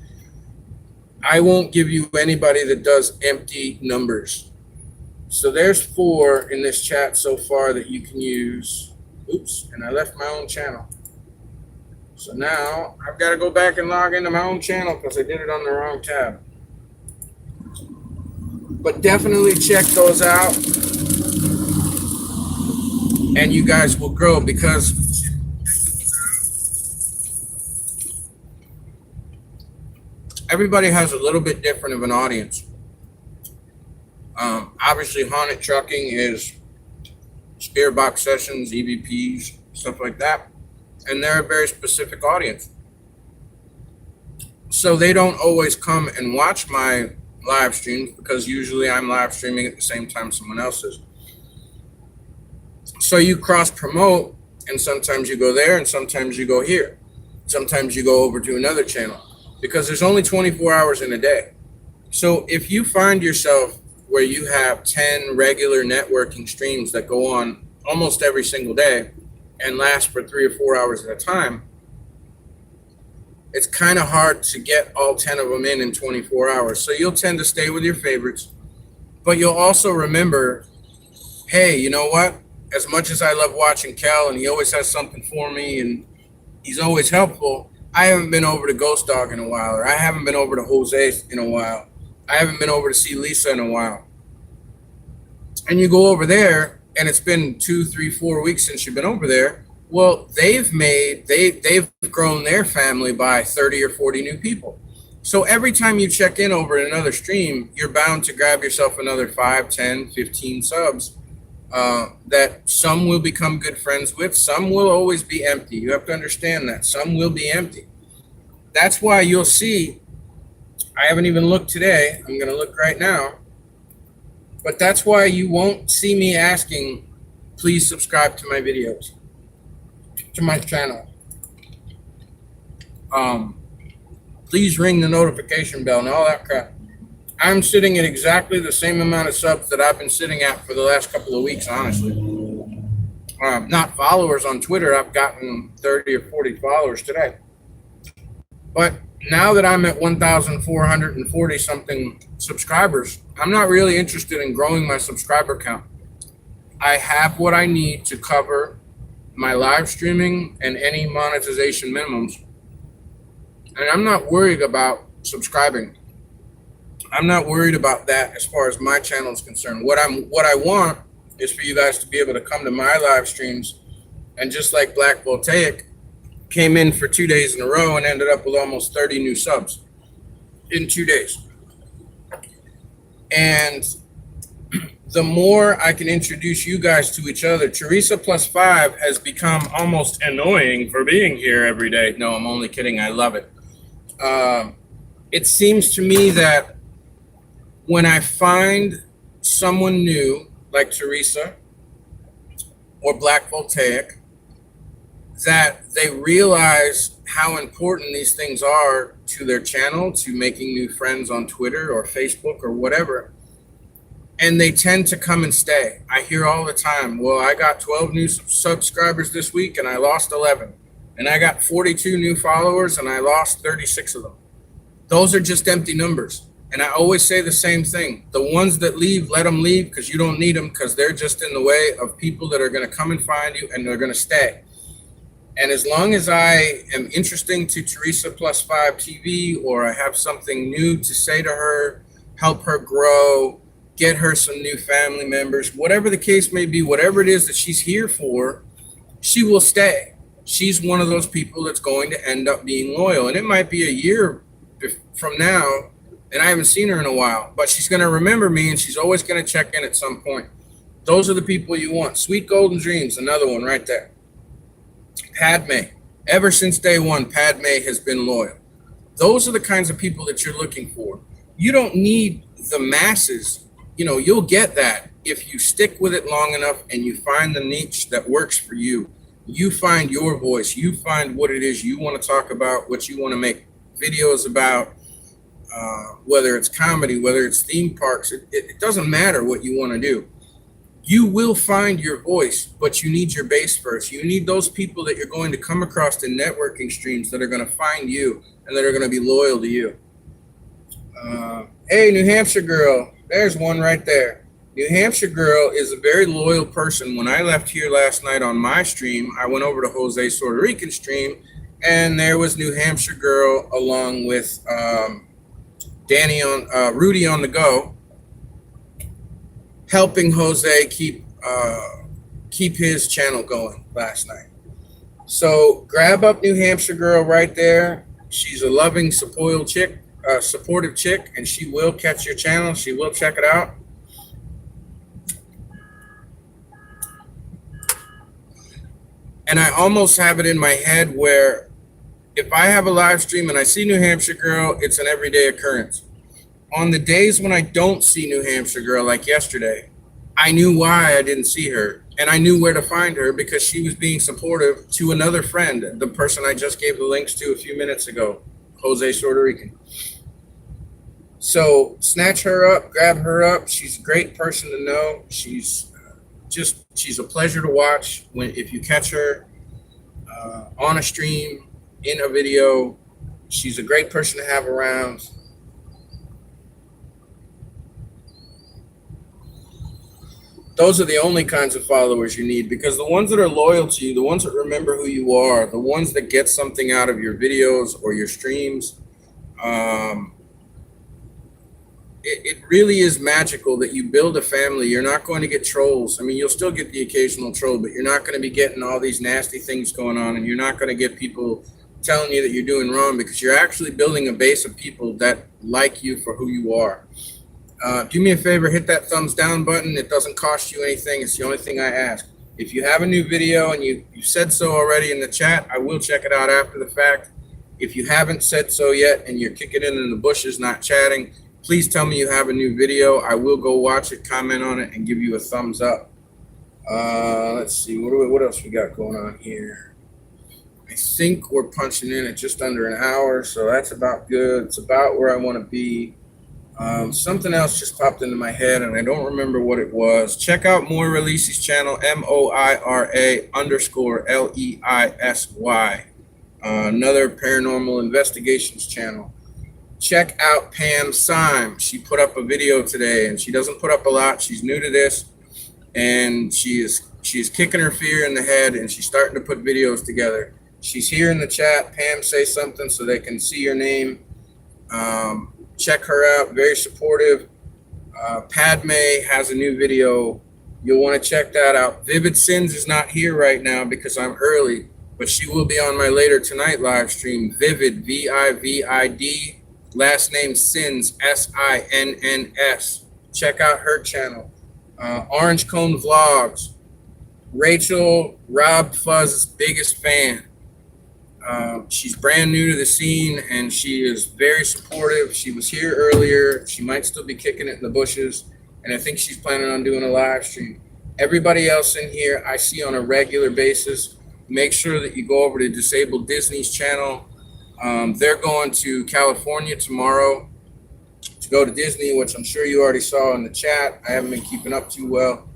I won't give you anybody that does empty numbers. So there's 4 in this chat so far that you can use. Oops, and I left my own channel. So now I've got to go back and log into my own channel because I did it on the wrong tab. But definitely check those out, and you guys will grow because everybody has a little bit different of an audience. Obviously, Haunted Trucking is spirit box sessions, EVPs, stuff like that, and they're a very specific audience. So they don't always come and watch my live streams because usually I'm live streaming at the same time someone else is. So you cross promote, and sometimes you go there and sometimes you go here. Sometimes you go over to another channel because there's only 24 hours in a day. So if you find yourself where you have 10 regular networking streams that go on almost every single day and last for 3 or 4 hours at a time, it's kind of hard to get all 10 of them in 24 hours. So you'll tend to stay with your favorites, but you'll also remember, hey, you know what? As much as I love watching Cal and he always has something for me and he's always helpful, I haven't been over to Ghost Dog in a while, or I haven't been over to Jose in a while. I haven't been over to see Lisa in a while. And you go over there and it's been 2, 3, 4 weeks since you've been over there. Well, they've grown their family by 30 or 40 new people. So every time you check in over another stream, you're bound to grab yourself another 5, 10, 15 subs that some will become good friends with. Some will always be empty. You have to understand that. Some will be empty. That's why you'll see, I haven't even looked today. I'm going to look right now. But that's why you won't see me asking, please subscribe to my videos, to my channel. Please ring the notification bell and all that crap. I'm sitting at exactly the same amount of subs that I've been sitting at for the last couple of weeks, honestly. Not followers on Twitter. I've gotten 30 or 40 followers today. But now that I'm at 1,440 something subscribers, I'm not really interested in growing my subscriber count. I have what I need to cover my live streaming and any monetization minimums. And I'm not worried about subscribing. I'm not worried about that as far as my channel is concerned. What I want is for you guys to be able to come to my live streams, and just like Black Voltaic came in for 2 days in a row and ended up with almost 30 new subs in 2 days. And the more I can introduce you guys to each other, Teresa plus 5 has become almost annoying for being here every day. No, I'm only kidding. I love it. It seems to me that when I find someone new, like Teresa or Black Voltaic, that they realize how important these things are to their channel, to making new friends on Twitter or Facebook or whatever, and they tend to come and stay. I hear all the time, well, I got 12 new subscribers this week and I lost 11. And I got 42 new followers and I lost 36 of them. Those are just empty numbers. And I always say the same thing. The ones that leave, let them leave, because you don't need them, because they're just in the way of people that are going to come and find you, and they're going to stay. And as long as I am interesting to Teresa plus 5 TV, or I have something new to say to her, help her grow, get her some new family members, whatever the case may be, whatever it is that she's here for, she will stay. She's one of those people that's going to end up being loyal. And it might be a year from now, and I haven't seen her in a while, but she's going to remember me, and she's always going to check in at some point. Those are the people you want. Sweet Golden Dreams, another one right there. Padme. Ever since day one, Padme has been loyal. Those are the kinds of people that you're looking for. You don't need the masses. You know, you'll get that if you stick with it long enough and you find the niche that works for you. You find your voice. You find what it is you want to talk about, what you want to make videos about, whether it's comedy, whether it's theme parks. It doesn't matter what you want to do. You will find your voice, but you need your base first. You need those people that you're going to come across in networking streams that are going to find you and that are going to be loyal to you. Hey, New Hampshire girl. There's one right there. New Hampshire girl is a very loyal person. When I left here last night on my stream, I went over to Jose's Puerto Rican stream, and there was New Hampshire girl along with Rudy on the go, helping Jose keep his channel going last night. So grab up New Hampshire girl right there. She's a loving, supportive chick, and she will catch your channel. She will check it out. And I almost have it in my head where if I have a live stream and I see New Hampshire girl, it's an everyday occurrence. On the days when I don't see New Hampshire girl, like yesterday, I knew why I didn't see her, and I knew where to find her because she was being supportive to another friend, the person I just gave the links to a few minutes ago, Jose Puerto Rican. So snatch her up, grab her up. She's a great person to know. She's a pleasure to watch if you catch her on a stream, in a video. She's a great person to have around. Those are the only kinds of followers you need, because the ones that are loyal to you, the ones that remember who you are, the ones that get something out of your videos or your streams, it really is magical that you build a family. You're not going to get trolls. I mean, you'll still get the occasional troll, but you're not going to be getting all these nasty things going on, and you're not going to get people telling you that you're doing wrong, because you're actually building a base of people that like you for who you are. Do me a favor, hit that thumbs down button. It doesn't cost you anything. It's the only thing I ask. If you have a new video and you said so already in the chat, I will check it out after the fact. If you haven't said so yet and you're kicking it in the bushes, not chatting, please tell me you have a new video. I will go watch it, comment on it, and give you a thumbs up. Let's see, what else we got going on here? I think we're punching in at just under an hour, so that's about good. It's about where I want to be. Something else just popped into my head, and I don't remember what it was. Check out Moira Leisey's channel, MOIRA_LEISY. Another paranormal investigations channel. Check out Pam Syme. She put up a video today, and she doesn't put up a lot. She's new to this, and she's kicking her fear in the head, and she's starting to put videos together. She's here in the chat. Pam, say something so they can see your name. Check her out. Very supportive. Padme has a new video. You'll want to check that out. Vivid Sins is not here right now because I'm early, but she will be on my later tonight live stream. Vivid, VIVID. Last name Sins, SINNS. Check out her channel. Orange Cone Vlogs. Rachel, Rob Fuzz's biggest fan. She's brand new to the scene, and she is very supportive. She was here earlier. She might still be kicking it in the bushes, and I think she's planning on doing a live stream. Everybody else in here I see on a regular basis. Make sure that you go over to Disabled Disney's channel. They're going to California tomorrow to go to Disney, which I'm sure you already saw in the chat. I haven't been keeping up too well.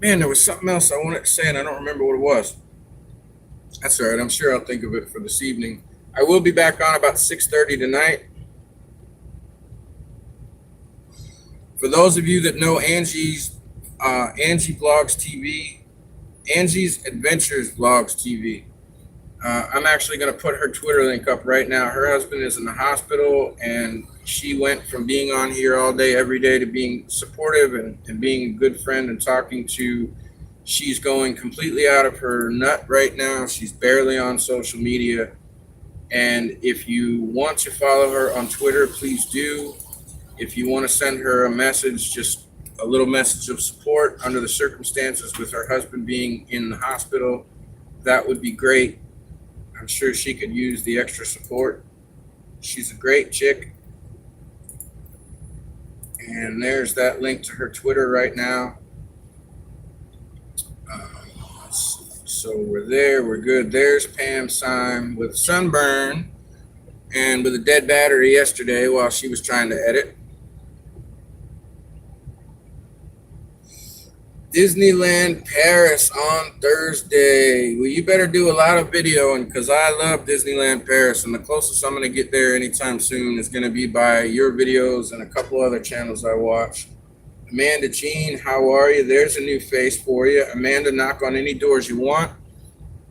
Man, there was something else I wanted to say, and I don't remember what it was. That's all right. I'm sure I'll think of it for this evening. I will be back on about 6:30 tonight. For those of you that know Angie's Angie Vlogs TV, Angie's Adventures Vlogs TV. I'm actually going to put her Twitter link up right now. Her husband is in the hospital, and she went from being on here all day, every day, to being supportive and being a good friend and talking to. She's going completely out of her nut right now. She's barely on social media. And if you want to follow her on Twitter, please do. If you want to send her a message, just a little message of support under the circumstances with her husband being in the hospital, that would be great. I'm sure she could use the extra support. She's a great chick. And there's that link to her Twitter right now. So we're there, we're good. There's Pam Syme with sunburn and with a dead battery yesterday while she was trying to edit. Disneyland Paris on Thursday. Well, you better do a lot of videoing because I love Disneyland Paris, and the closest I'm going to get there anytime soon is going to be by your videos and a couple other channels I watch. Amanda Jean, how are you? There's a new face for you. Amanda, knock on any doors you want.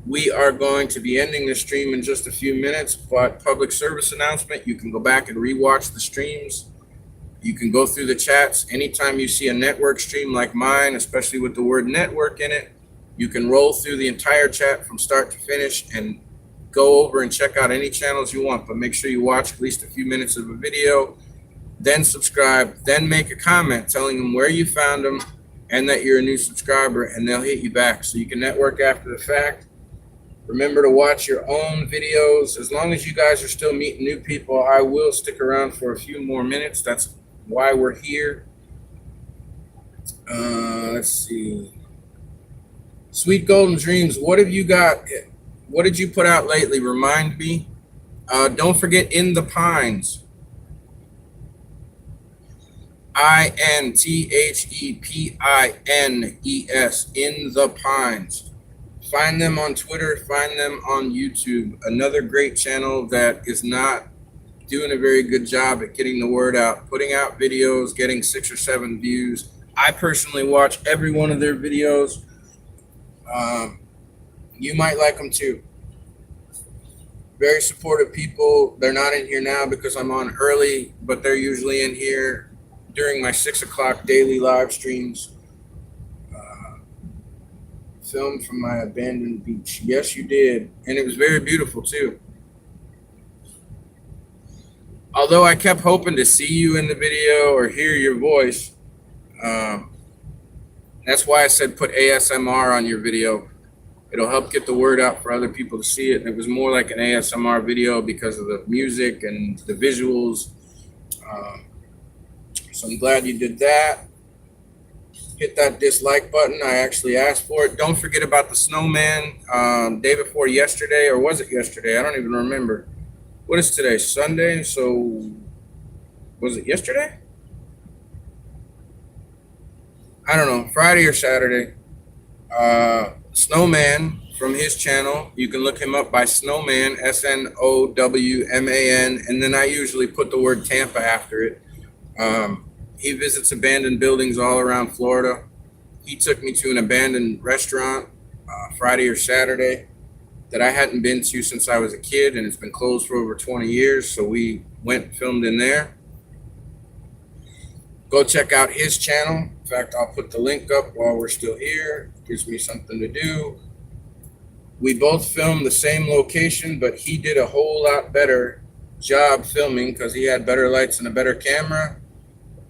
We are going to be ending the stream in just a few minutes, but public service announcement, you can go back and rewatch the streams. You can go through the chats. Anytime you see a network stream like mine, especially with the word network in it, you can roll through the entire chat from start to finish and go over and check out any channels you want, but make sure you watch at least a few minutes of a video, then subscribe, then make a comment telling them where you found them and that you're a new subscriber, and they'll hit you back so you can network after the fact. Remember to watch your own videos. As long as you guys are still meeting new people, I will stick around for a few more minutes. That's why we're here. Let's see. Sweet Golden Dreams, what have you got? What did you put out lately? Remind me. Don't forget In the Pines. INTHEPINES, In the Pines. Find them on Twitter, find them on YouTube. Another great channel that is not doing a very good job at getting the word out, putting out videos, getting 6 or 7 views. I personally watch every one of their videos. You might like them too. Very supportive people. They're not in here now because I'm on early, but they're usually in here during my 6 o'clock daily live streams. Filmed from my abandoned beach. Yes, you did. And it was very beautiful too. Although I kept hoping to see you in the video or hear your voice. That's why I said put ASMR on your video. It'll help get the word out for other people to see it. And it was more like an ASMR video because of the music and the visuals. So I'm glad you did that. Hit that dislike button. I actually asked for it. Don't forget about the snowman. Day before yesterday, or was it yesterday? I don't even remember. What is today? Sunday? So was it yesterday? I don't know. Friday or Saturday. Snowman from his channel. You can look him up by Snowman, SNOWMAN, and then I usually put the word Tampa after it. He visits abandoned buildings all around Florida. He took me to an abandoned restaurant Friday or Saturday that I hadn't been to since I was a kid, and it's been closed for over 20 years. So we went and filmed in there. Go check out his channel. In fact, I'll put the link up while we're still here. Gives me something to do. We both filmed the same location, but he did a whole lot better job filming because he had better lights and a better camera.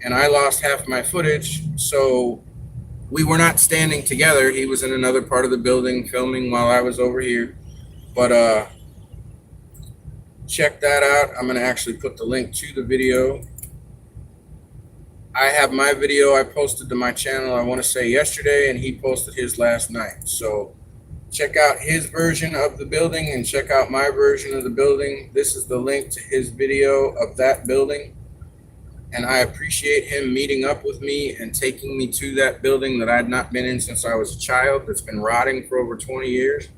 And I lost half my footage, so we were not standing together. He was in another part of the building filming while I was over here. But check that out. I'm gonna actually put the link to the video. I have my video I posted to my channel, I wanna say yesterday, and he posted his last night. So check out his version of the building and check out my version of the building. This is the link to his video of that building. And I appreciate him meeting up with me and taking me to that building that I'd not been in since I was a child, that's been rotting for over 20 years.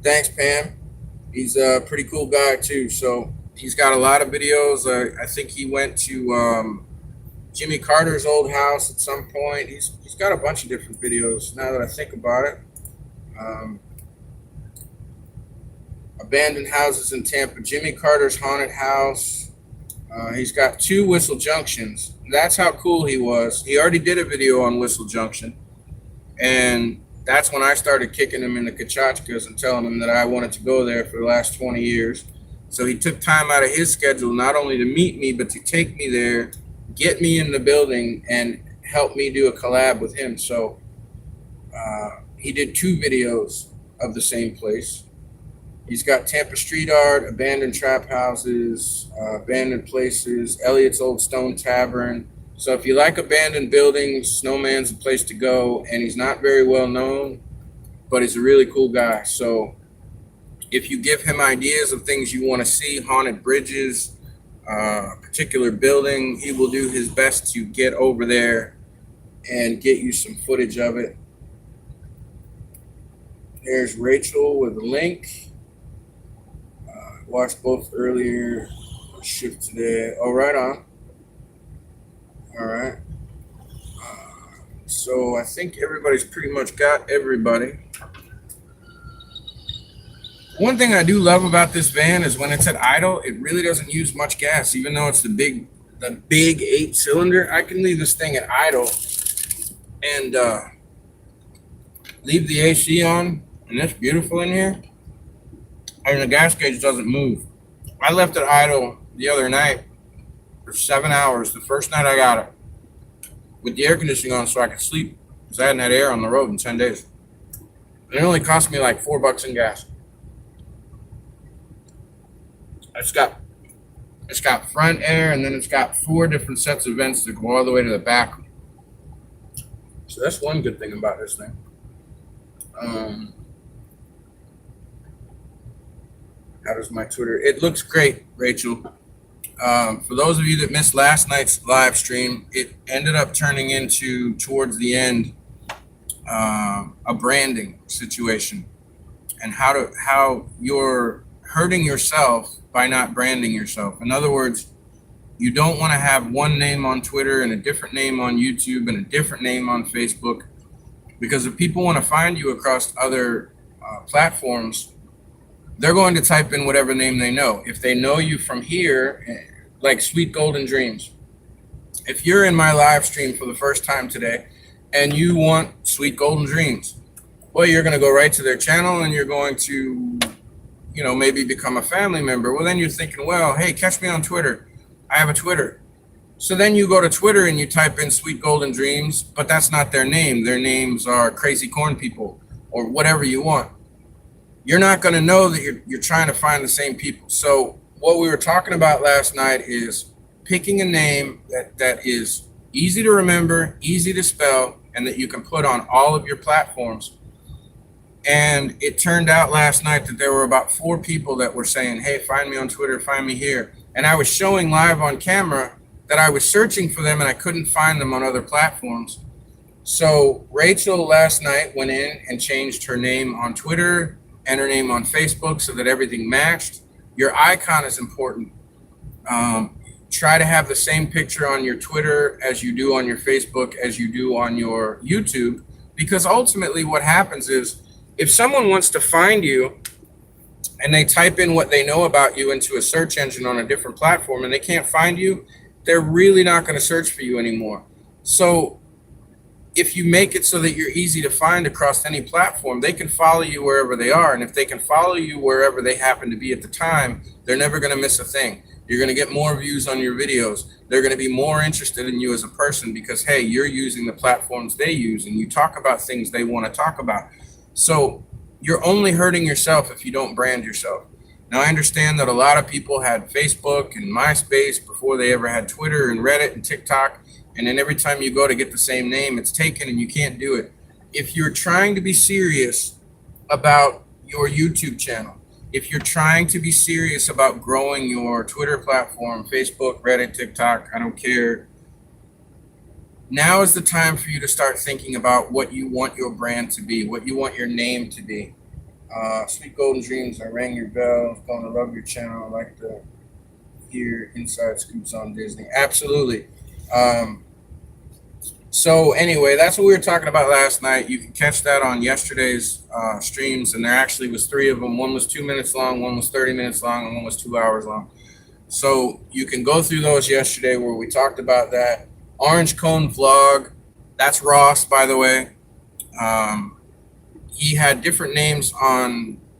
Thanks, Pam. He's a pretty cool guy too. So he's got a lot of videos. I think he went to Jimmy Carter's old house at some point. He's got a bunch of different videos now that I think about it. Abandoned houses in Tampa. Jimmy Carter's haunted house. He's got 2 Whistle Junctions. That's how cool he was. He already did a video on Whistle Junction. And that's when I started kicking him in the kachachkas and telling him that I wanted to go there for the last 20 years. So he took time out of his schedule, not only to meet me, but to take me there, get me in the building, and help me do a collab with him. So he did 2 videos of the same place. He's got Tampa street art, abandoned trap houses, abandoned places, Elliot's Old Stone Tavern. So if you like abandoned buildings, Snowman's the place to go. And he's not very well known, but he's a really cool guy. So if you give him ideas of things you want to see, haunted bridges, a particular building, he will do his best to get over there and get you some footage of it. There's Rachel with a link. Watched both earlier. Shift today. Oh, right on. All right. So I think everybody's pretty much got everybody. One thing I do love about this van is when it's at idle, it really doesn't use much gas, even though it's the big 8-cylinder. I can leave this thing at idle and leave the AC on, and it's beautiful in here. And the gas gauge doesn't move. I left it idle the other night for 7 hours, the first night I got it, with the air conditioning on so I could sleep, because I hadn't had air on the road in 10 days. And it only cost me like $4 in gas. It's got front air, and then it's got 4 different sets of vents that go all the way to the back. So that's one good thing about this thing. How does my Twitter? It looks great, Rachel. For those of you that missed last night's live stream, it ended up turning into, towards the end, a branding situation, and how you're hurting yourself by not branding yourself. In other words, you don't want to have one name on Twitter and a different name on YouTube and a different name on Facebook, because if people want to find you across other platforms, they're going to type in whatever name they know. If they know you from here, like Sweet Golden Dreams, if you're in my live stream for the first time today and you want Sweet Golden Dreams, well, you're going to go right to their channel and you're going to, maybe become a family member. Well, then you're thinking, well, hey, catch me on Twitter. I have a Twitter. So then you go to Twitter and you type in Sweet Golden Dreams, but that's not their name. Their names are Crazy Corn People or whatever you want. You're not going to know that you're trying to find the same people. So what we were talking about last night is picking a name that is easy to remember, easy to spell, and that you can put on all of your platforms. And it turned out last night that there were about 4 people that were saying, hey, find me on Twitter, find me here. And I was showing live on camera that I was searching for them and I couldn't find them on other platforms. So Rachel last night went in and changed her name on Twitter and her name on Facebook so that everything matched. Your icon is important. Try to have the same picture on your Twitter as you do on your Facebook, as you do on your YouTube, because ultimately what happens is if someone wants to find you and they type in what they know about you into a search engine on a different platform and they can't find you, they're really not going to search for you anymore. So if you make it so that you're easy to find across any platform, they can follow you wherever they are. And if they can follow you wherever they happen to be at the time, they're never going to miss a thing. You're going to get more views on your videos. They're going to be more interested in you as a person because, hey, you're using the platforms they use and you talk about things they want to talk about. So you're only hurting yourself if you don't brand yourself. Now, I understand that a lot of people had Facebook and MySpace before they ever had Twitter and Reddit and TikTok. And then every time you go to get the same name, it's taken and you can't do it. If you're trying to be serious about your YouTube channel, if you're trying to be serious about growing your Twitter platform, Facebook, Reddit, TikTok, I don't care, now is the time for you to start thinking about what you want your brand to be, what you want your name to be. Sweet Golden Dreams, I rang your bell, gonna love your channel, I like to hear inside scoops on Disney. Absolutely. So anyway, that's what we were talking about last night. You can catch that on yesterday's streams, and there actually was 3 of them. One was 2 minutes long, one was 30 minutes long, and one was 2 hours long. So you can go through those yesterday where we talked about that. Orange Cone Vlog, that's Ross, by the way. He had different names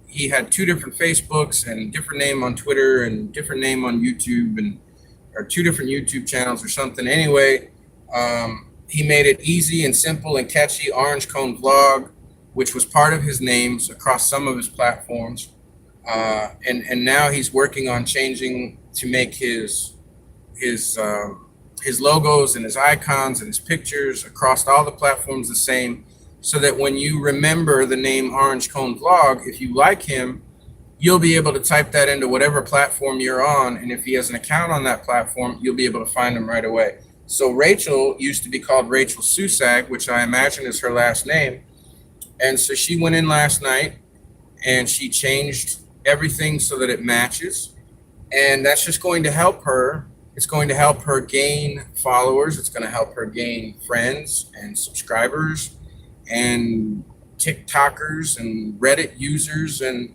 he had 2 different Facebooks and different name on Twitter and different name on YouTube or 2 different YouTube channels or something. Anyway, he made it easy and simple and catchy, Orange Cone Vlog, which was part of his names across some of his platforms. And now he's working on changing to make his logos and his icons and his pictures across all the platforms the same, so that when you remember the name Orange Cone Vlog, if you like him, you'll be able to type that into whatever platform you're on. And if he has an account on that platform, you'll be able to find him right away. So Rachel used to be called Rachel Susag, which I imagine is her last name. And so she went in last night and she changed everything so that it matches. And that's just going to help her. It's going to help her gain followers. It's going to help her gain friends and subscribers and TikTokers and Reddit users, and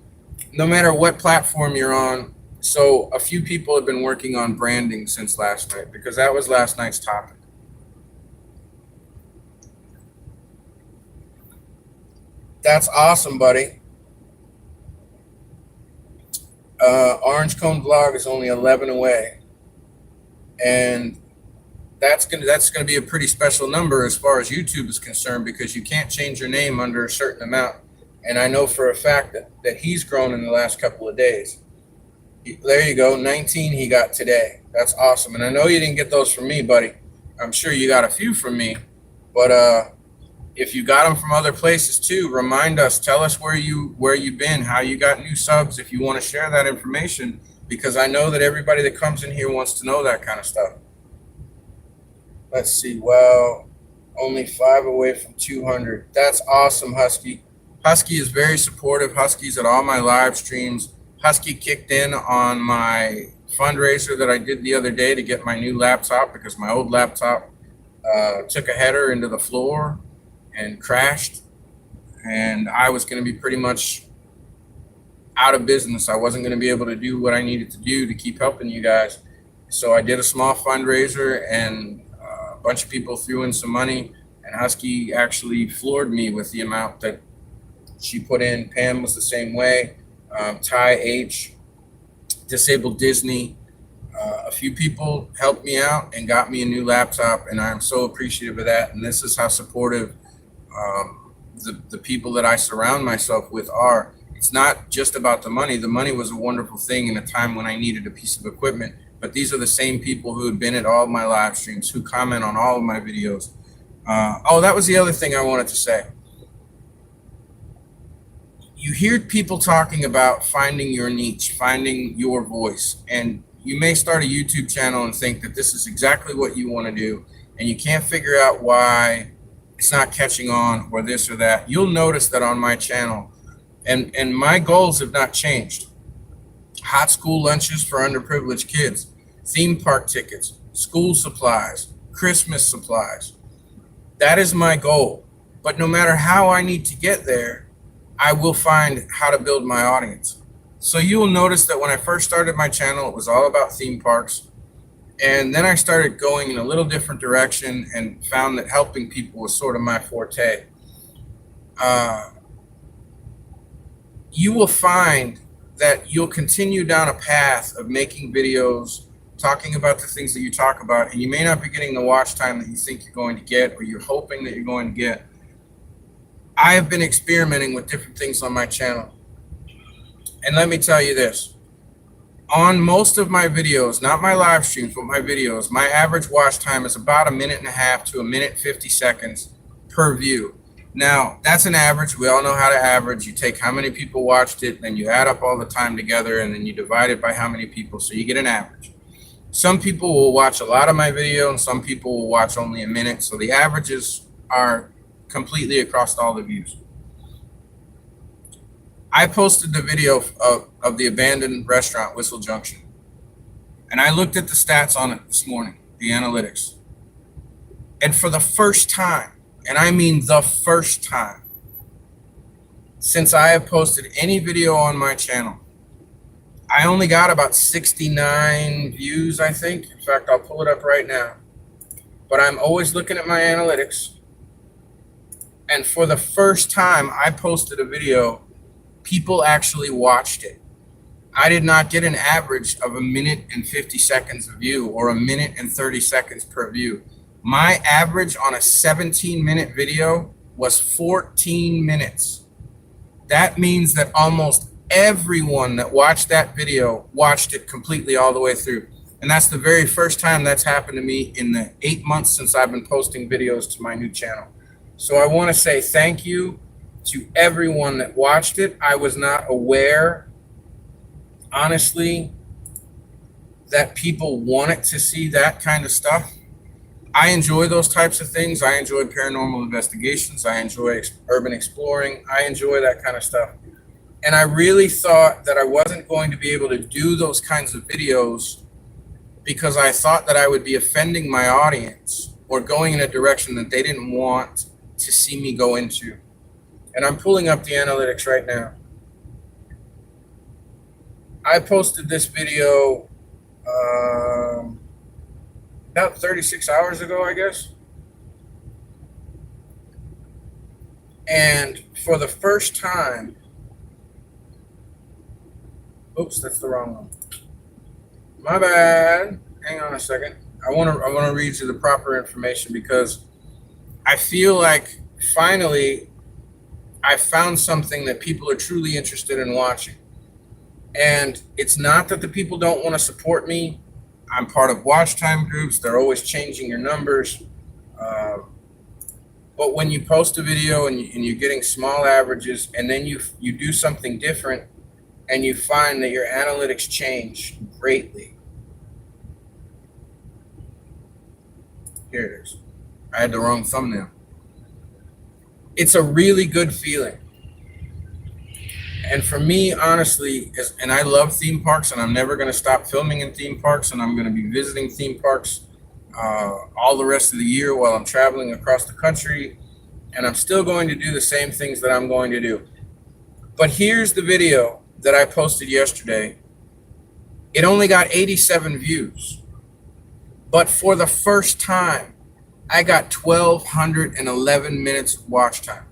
no matter what platform you're on. So a few people have been working on branding since last night because that was last night's topic. That's awesome, buddy. Orange Cone Vlog is only 11 away, and that's gonna be a pretty special number as far as YouTube is concerned, because you can't change your name under a certain amount. And I know for a fact that he's grown in the last couple of days. There you go, 19 he got today. That's awesome. And I know you didn't get those from me, buddy. I'm sure you got a few from me, but if you got them from other places too, remind us. Tell us where you've been, how you got new subs, if you want to share that information, because I know that everybody that comes in here wants to know that kind of stuff. Let's see. Well, only 5 away from 200. That's awesome, Husky. Husky is very supportive. Husky's at all my live streams. Husky kicked in on my fundraiser that I did the other day to get my new laptop, because my old laptop took a header into the floor and crashed. And I was going to be pretty much out of business. I wasn't going to be able to do what I needed to do to keep helping you guys. So I did a small fundraiser, and a bunch of people threw in some money, and Husky actually floored me with the amount that she put in. Pam was the same way. Ty H, Disabled Disney, a few people helped me out and got me a new laptop, and I'm so appreciative of that. And this is how supportive the people that I surround myself with are. It's not just about the money. The money was a wonderful thing in a time when I needed a piece of equipment, but these are the same people who had been at all of my live streams, who comment on all of my videos. Oh, that was the other thing I wanted to say. You hear people talking about finding your niche, finding your voice, and you may start a YouTube channel and think that this is exactly what you want to do, and you can't figure out why it's not catching on or this or that. You'll notice that on my channel, and my goals have not changed. Hot school lunches for underprivileged kids, theme park tickets, school supplies, Christmas supplies. That is my goal. But no matter how I need to get there, I will find how to build my audience. So you will notice that when I first started my channel, it was all about theme parks. And then I started going in a little different direction and found that helping people was sort of my forte. You will find that you'll continue down a path of making videos, talking about the things that you talk about, and you may not be getting the watch time that you think you're going to get, or you're hoping that you're going to get. I have been experimenting with different things on my channel. And let me tell you this. On most of my videos, not my live streams, but my videos, my average watch time is about 1.5 minutes to 1:50 seconds per view. Now, that's an average. We all know how to average. You take how many people watched it, then you add up all the time together, and then you divide it by how many people, so you get an average. Some people will watch a lot of my video, and some people will watch only a minute, so the averages are completely across all the views. I posted the video of the abandoned restaurant, Whistle Junction, and I looked at the stats on it this morning, the analytics. And for the first time, and I mean the first time, since I have posted any video on my channel, I only got about 69 views, I think. In fact, I'll pull it up right now. But I'm always looking at my analytics. And for the first time I posted a video, people actually watched it. I did not get an average of 1:50 seconds of view or 1:30 seconds per view. My average on a 17-minute video was 14 minutes. That means that almost everyone that watched that video watched it completely all the way through. And that's the very first time that's happened to me in the 8 months since I've been posting videos to my new channel. So I want to say thank you to everyone that watched it. I was not aware, honestly, that people wanted to see that kind of stuff. I enjoy those types of things. I enjoy paranormal investigations. I enjoy urban exploring. I enjoy that kind of stuff. And I really thought that I wasn't going to be able to do those kinds of videos because I thought that I would be offending my audience or going in a direction that they didn't want to see me go into. And I'm pulling up the analytics right now. I posted this video about 36 hours ago, I guess. And for the first time, oops, that's the wrong one. My bad. Hang on a second. I want to read you the proper information because I feel like finally I found something that people are truly interested in watching. And it's not that the people don't want to support me. I'm part of watch time groups. They're always changing your numbers. But when you post a video and you're getting small averages and then you do something different and you find that your analytics change greatly. Here it is. I had the wrong thumbnail. It's a really good feeling. And for me, honestly, and I love theme parks, and I'm never going to stop filming in theme parks, and I'm going to be visiting theme parks all the rest of the year while I'm traveling across the country, and I'm still going to do the same things that I'm going to do. But here's the video that I posted yesterday, it only got 87 views. But for the first time, I got 1,211 minutes of watch time.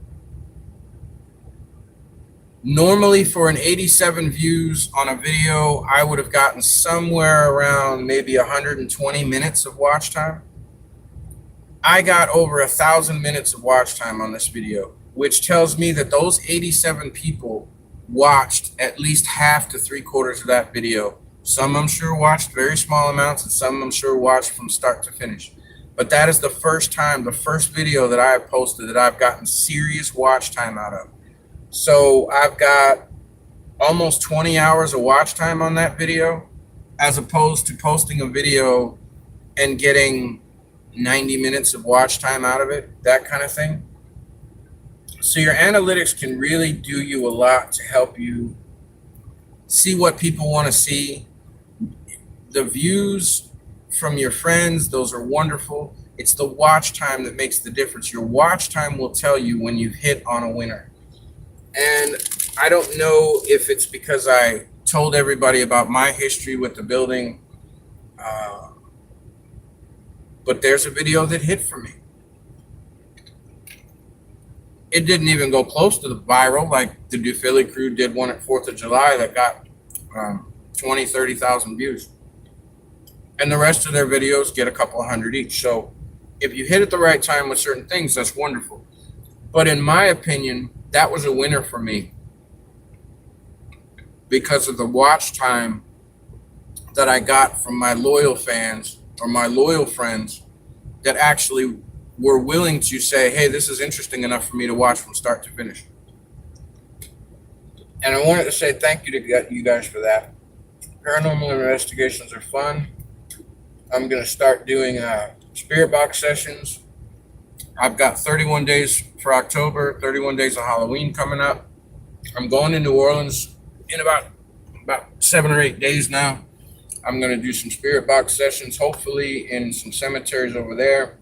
Normally for an 87 views on a video, I would have gotten somewhere around maybe 120 minutes of watch time. I got over 1,000 minutes of watch time on this video, which tells me that those 87 people watched at least half to 3/4 of that video. Some I'm sure watched very small amounts, and some I'm sure watched from start to finish. But that is the first time, the first video that I have posted that I've gotten serious watch time out of. So I've got almost 20 hours of watch time on that video, as opposed to posting a video and getting 90 minutes of watch time out of it, that kind of thing. So your analytics can really do you a lot to help you see what people want to see. The views from your friends, those are wonderful. It's the watch time that makes the difference. Your watch time will tell you when you've hit on a winner. And I don't know if it's because I told everybody about my history with the building, but there's a video that hit for me. It didn't even go close to the viral like the Do Philly crew did one at 4th of July that got 20, 30,000 views. And the rest of their videos get a couple hundred each. So if you hit at the right time with certain things, that's wonderful. But in my opinion, that was a winner for me because of the watch time that I got from my loyal fans or my loyal friends that actually were willing to say, hey, this is interesting enough for me to watch from start to finish. And I wanted to say thank you to you guys for that. Paranormal investigations are fun. I'm going to start doing spirit box sessions. I've got 31 days for October, 31 days of Halloween coming up. I'm going to New Orleans in about 7 or 8 days now. I'm going to do some spirit box sessions, hopefully in some cemeteries over there.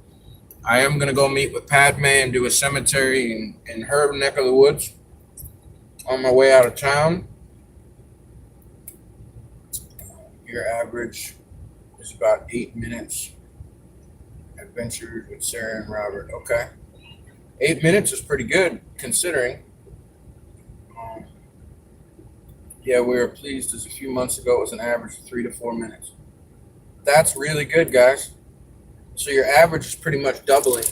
I am going to go meet with Padme and do a cemetery in her neck of the woods on my way out of town. Your average is about 8 minutes. Adventures with Sarah and Robert. Okay. 8 minutes is pretty good considering. Yeah, we were pleased as a few months ago it was an average of 3 to 4 minutes. That's really good, guys. So your average is pretty much doubling.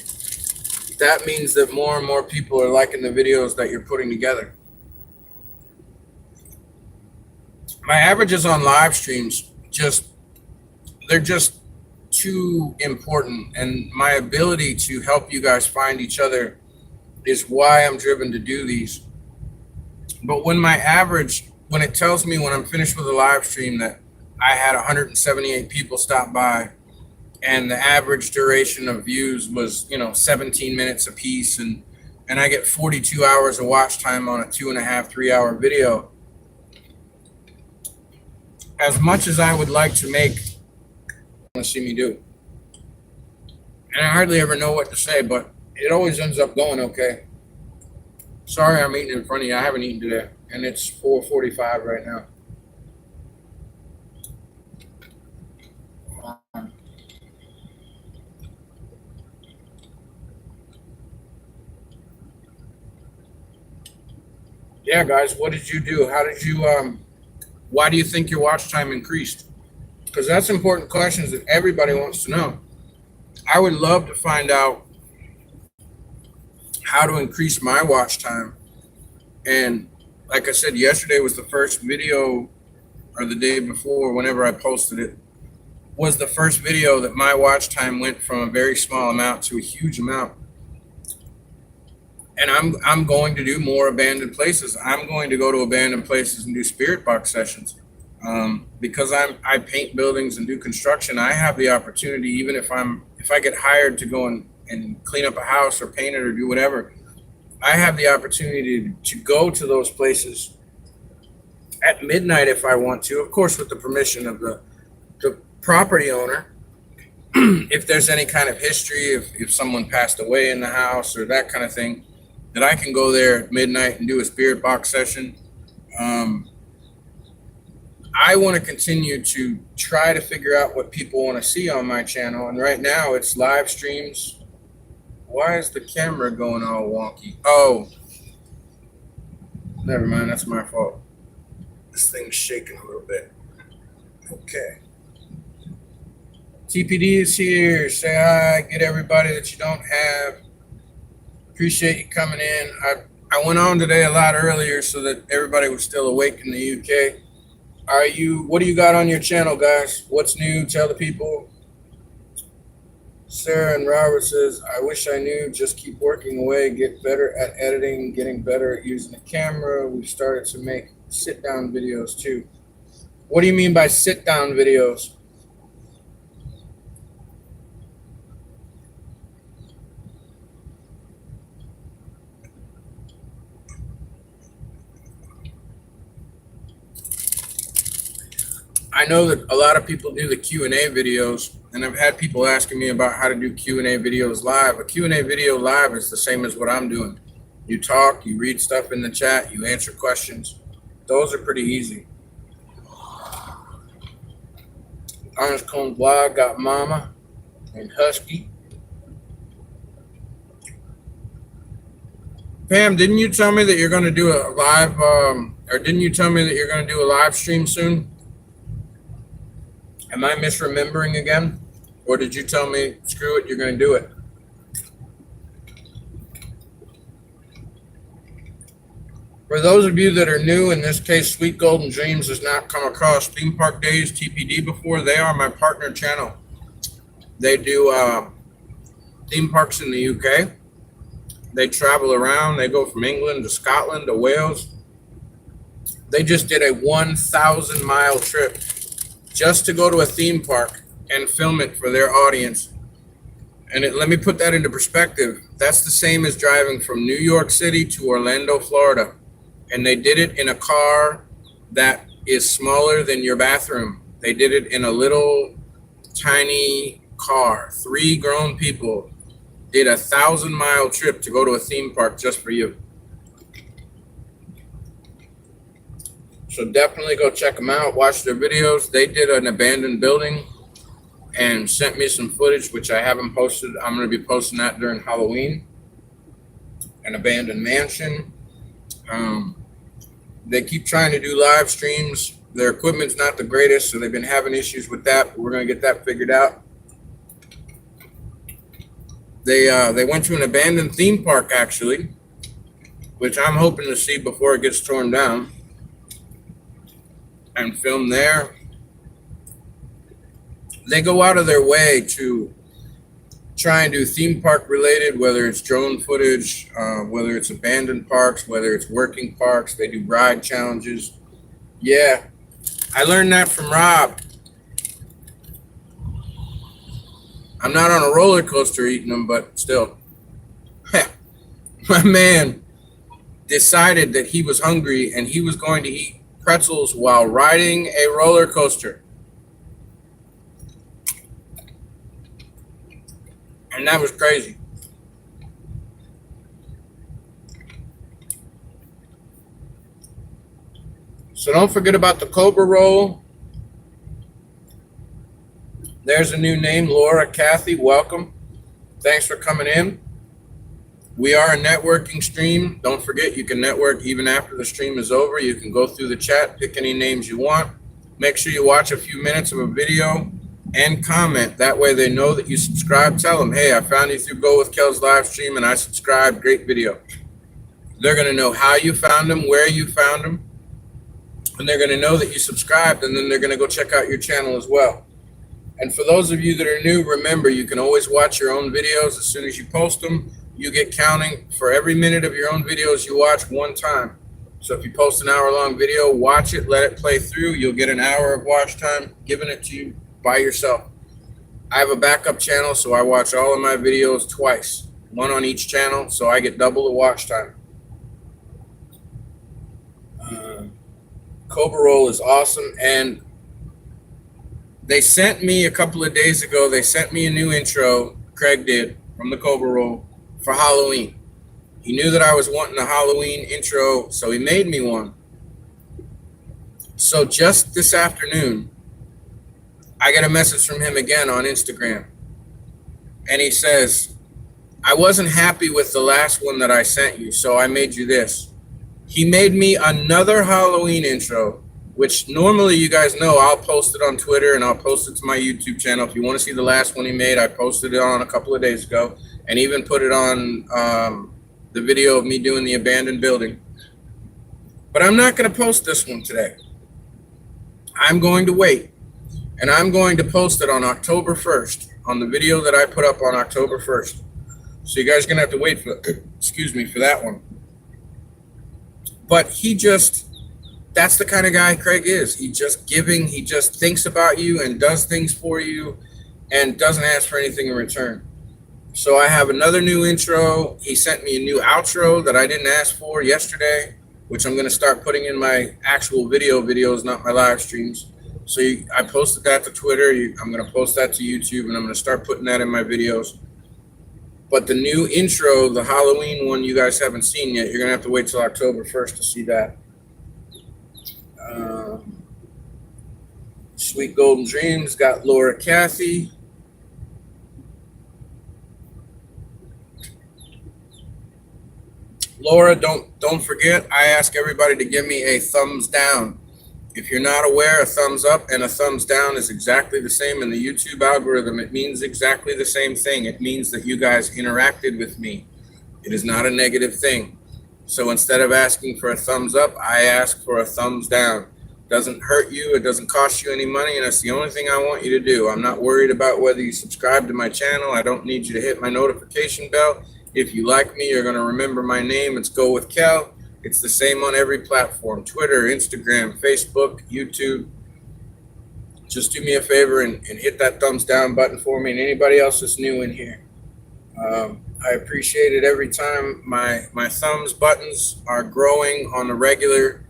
That means that more and more people are liking the videos that you're putting together. My averages on live streams they're just too important, and my ability to help you guys find each other is why I'm driven to do these. But when it tells me when I'm finished with a live stream that I had 178 people stop by and the average duration of views was 17 minutes a piece, and I get 42 hours of watch time on a 2.5, 3 hour video, as much as I would like to make to see me do. And I hardly ever know what to say, but it always ends up going okay. Sorry I'm eating in front of you. I haven't eaten today, and it's 4:45 right now. Yeah, guys, what did you do? How did you, why do you think your watch time increased? Because that's important questions that everybody wants to know. I would love to find out how to increase my watch time. And like I said, yesterday was the first video, or the day before, whenever I posted it, was the first video that my watch time went from a very small amount to a huge amount. And I'm going to do more abandoned places. I'm going to go to abandoned places and do spirit box sessions. Because I paint buildings and do construction, I have the opportunity, even if I get hired to go and clean up a house or paint it or do whatever, I have the opportunity to go to those places at midnight if I want to, of course with the permission of the property owner. If there's any kind of history, if someone passed away in the house or that kind of thing, that I can go there at midnight and do a spirit box session. I want to continue to try to figure out what people want to see on my channel. And right now it's live streams. Why is the camera going all wonky? Oh, never mind. That's my fault. This thing's shaking a little bit. Okay. TPD is here. Say hi. Get everybody that you don't have. Appreciate you coming in. I went on today a lot earlier so that everybody was still awake in the UK. What do you got on your channel, guys? What's new? Tell the people. Sarah and Robert says, I wish I knew. Just keep working away. Get better at editing. Getting better at using the camera. We've started to make sit-down videos too. What do you mean by sit-down videos? I know that a lot of people do the Q&A videos, and I've had people asking me about how to do Q&A videos live. A Q&A video live is the same as what I'm doing. You talk, you read stuff in the chat, you answer questions. Those are pretty easy. Honest Cone Blog got Mama and Husky. Pam, didn't you tell me that you're going to do a live, or didn't you tell me that you're going to do a live stream soon? Am I misremembering again? Or did you tell me, screw it, you're going to do it? For those of you that are new, in this case, Sweet Golden Dreams has not come across Theme Park Days TPD before. They are my partner channel. They do theme parks in the UK. They travel around. They go from England to Scotland to Wales. They just did a 1,000-mile trip just to go to a theme park and film it for their audience. And let me put that into perspective. That's the same as driving from New York City to Orlando, Florida. And they did it in a car that is smaller than your bathroom. They did it in a little tiny car. 3 grown people did a 1,000-mile trip to go to a theme park just for you. So definitely go check them out, watch their videos. They did an abandoned building and sent me some footage, which I haven't posted. I'm going to be posting that during Halloween. An abandoned mansion. They keep trying to do live streams. Their equipment's not the greatest, so they've been having issues with that, but we're going to get that figured out. They went to an abandoned theme park, actually, which I'm hoping to see before it gets torn down, and film there. They go out of their way to try and do theme park related, whether it's drone footage, whether it's abandoned parks, whether it's working parks. They do ride challenges. Yeah, I learned that from Rob. I'm not on a roller coaster eating them, but still. My man decided that he was hungry and he was going to eat pretzels while riding a roller coaster. And that was crazy. So don't forget about the Cobra Roll. There's a new name, Laura Kathy. Welcome. Thanks for coming in. We are a networking stream. Don't forget, you can network even after the stream is over. You can go through the chat, pick any names you want. Make sure you watch a few minutes of a video and comment. That way they know that you subscribe. Tell them, hey, I found you through Go With Kel's live stream and I subscribed. Great video. They're going to know how you found them, where you found them, and they're going to know that you subscribed, and then they're going to go check out your channel as well. And for those of you that are new, remember, you can always watch your own videos as soon as you post them. You get counting for every minute of your own videos you watch one time. So if you post an hour-long video, watch it, let it play through. You'll get an hour of watch time given it to you by yourself. I have a backup channel, so I watch all of my videos twice, one on each channel, so I get double the watch time. Cobra Roll is awesome, and they sent me a couple of days ago, they sent me a new intro, Craig did, from the Cobra Roll for Halloween. He knew that I was wanting a Halloween intro, so he made me one. So just this afternoon, I get a message from him again on Instagram. And he says, I wasn't happy with the last one that I sent you, so I made you this. He made me another Halloween intro, which normally you guys know I'll post it on Twitter and I'll post it to my YouTube channel. If you want to see the last one he made, I posted it on a couple of days ago and even put it on the video of me doing the abandoned building. But I'm not going to post this one today. I'm going to wait, and I'm going to post it on October 1st on the video that I put up on October 1st. So you guys are going to have to wait for, for that one. But that's the kind of guy Craig is. He just giving, he just thinks about you and does things for you and doesn't ask for anything in return. So I have another new intro. He sent me a new outro that I didn't ask for yesterday, which I'm going to start putting in my actual videos, not my live streams. So I posted that to Twitter. I'm going to post that to YouTube, and I'm going to start putting that in my videos. But the new intro, the Halloween one you guys haven't seen yet, you're going to have to wait till October 1st to see that. Sweet Golden Dreams got Laura Cathy. Laura, don't forget, I ask everybody to give me a thumbs down. If you're not aware, a thumbs up and a thumbs down is exactly the same in the YouTube algorithm. It means exactly the same thing. It means that you guys interacted with me. It is not a negative thing. So instead of asking for a thumbs up, I ask for a thumbs down. It doesn't hurt you. It doesn't cost you any money. And that's the only thing I want you to do. I'm not worried about whether you subscribe to my channel. I don't need you to hit my notification bell. If you like me, you're going to remember my name. It's Go With Kel. It's the same on every platform: Twitter, Instagram, Facebook, YouTube. Just do me a favor and hit that thumbs down button for me, and anybody else that's new in here. I appreciate it every time. My thumbs buttons are growing on the regular.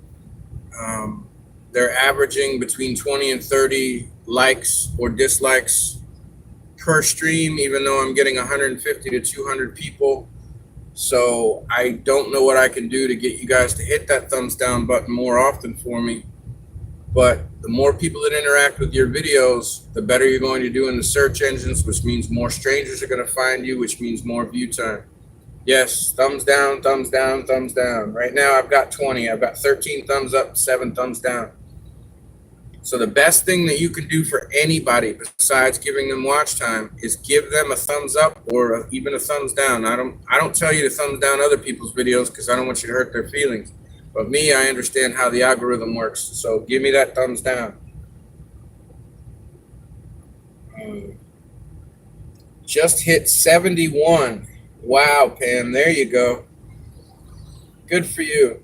They're averaging between 20 and 30 likes or dislikes per stream, even though I'm getting 150 to 200 people. So I don't know what I can do to get you guys to hit that thumbs down button more often for me. But the more people that interact with your videos, the better you're going to do in the search engines, which means more strangers are going to find you, which means more view time. Yes, thumbs down, thumbs down, thumbs down. Right now I've got 20. I've got 13 thumbs up, 7 thumbs down. So the best thing that you can do for anybody besides giving them watch time is give them a thumbs up or even a thumbs down. I don't tell you to thumbs down other people's videos because I don't want you to hurt their feelings. But me, I understand how the algorithm works. So give me that thumbs down. Just hit 71. Wow, Pam, there you go. Good for you.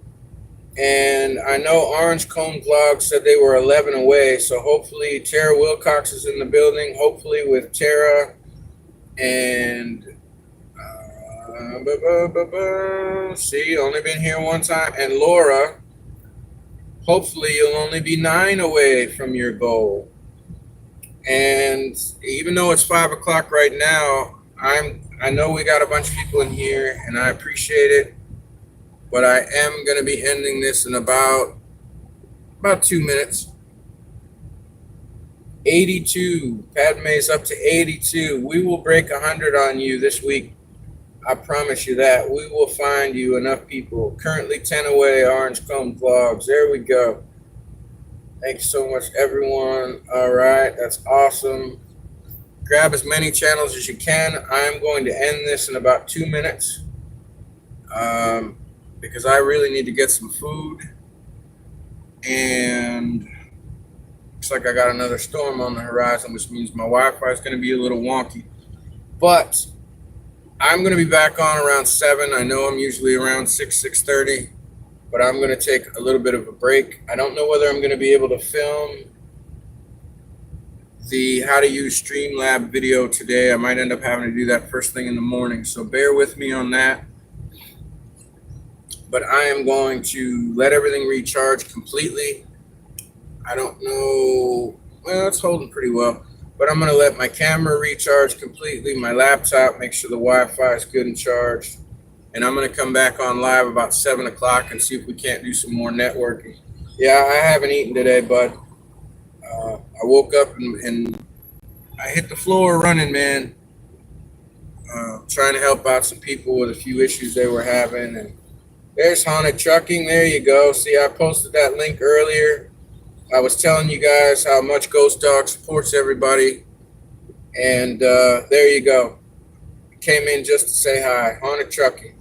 And I know Orange Cone Vlog said they were 11 away, so hopefully Tara Wilcox is in the building. Hopefully with Tara and see, only been here one time. And Laura, hopefully you'll only be 9 away from your goal. And even though it's 5 o'clock right now, I know we got a bunch of people in here, and I appreciate it. But I am going to be ending this in about 2 minutes. 82. Padme's up to 82. We will break 100 on you this week. I promise you that. We will find you enough people. Currently 10 away, Orange Cone Vlogs. There we go. Thank you so much, everyone. All right, that's awesome. Grab as many channels as you can. I'm going to end this in about 2 minutes. Because I really need to get some food, and looks like I got another storm on the horizon, which means my Wi-Fi is going to be a little wonky. But I'm going to be back on around 7. I know I'm usually around 6:30, but I'm going to take a little bit of a break. I don't know whether I'm going to be able to film the how to use Streamlab video today. I might end up having to do that first thing in the morning, so bear with me on that. But I am going to let everything recharge completely. I don't know, well, it's holding pretty well, but I'm gonna let my camera recharge completely, my laptop, make sure the Wi-Fi is good and charged. And I'm gonna come back on live about 7 o'clock and see if we can't do some more networking. Yeah, I haven't eaten today, but I woke up and I hit the floor running, man. Trying to help out some people with a few issues they were having. And there's Haunted Trucking. There you go. See, I posted that link earlier. I was telling you guys how much Ghost Dog supports everybody. And there you go. Came in just to say hi. Haunted Trucking.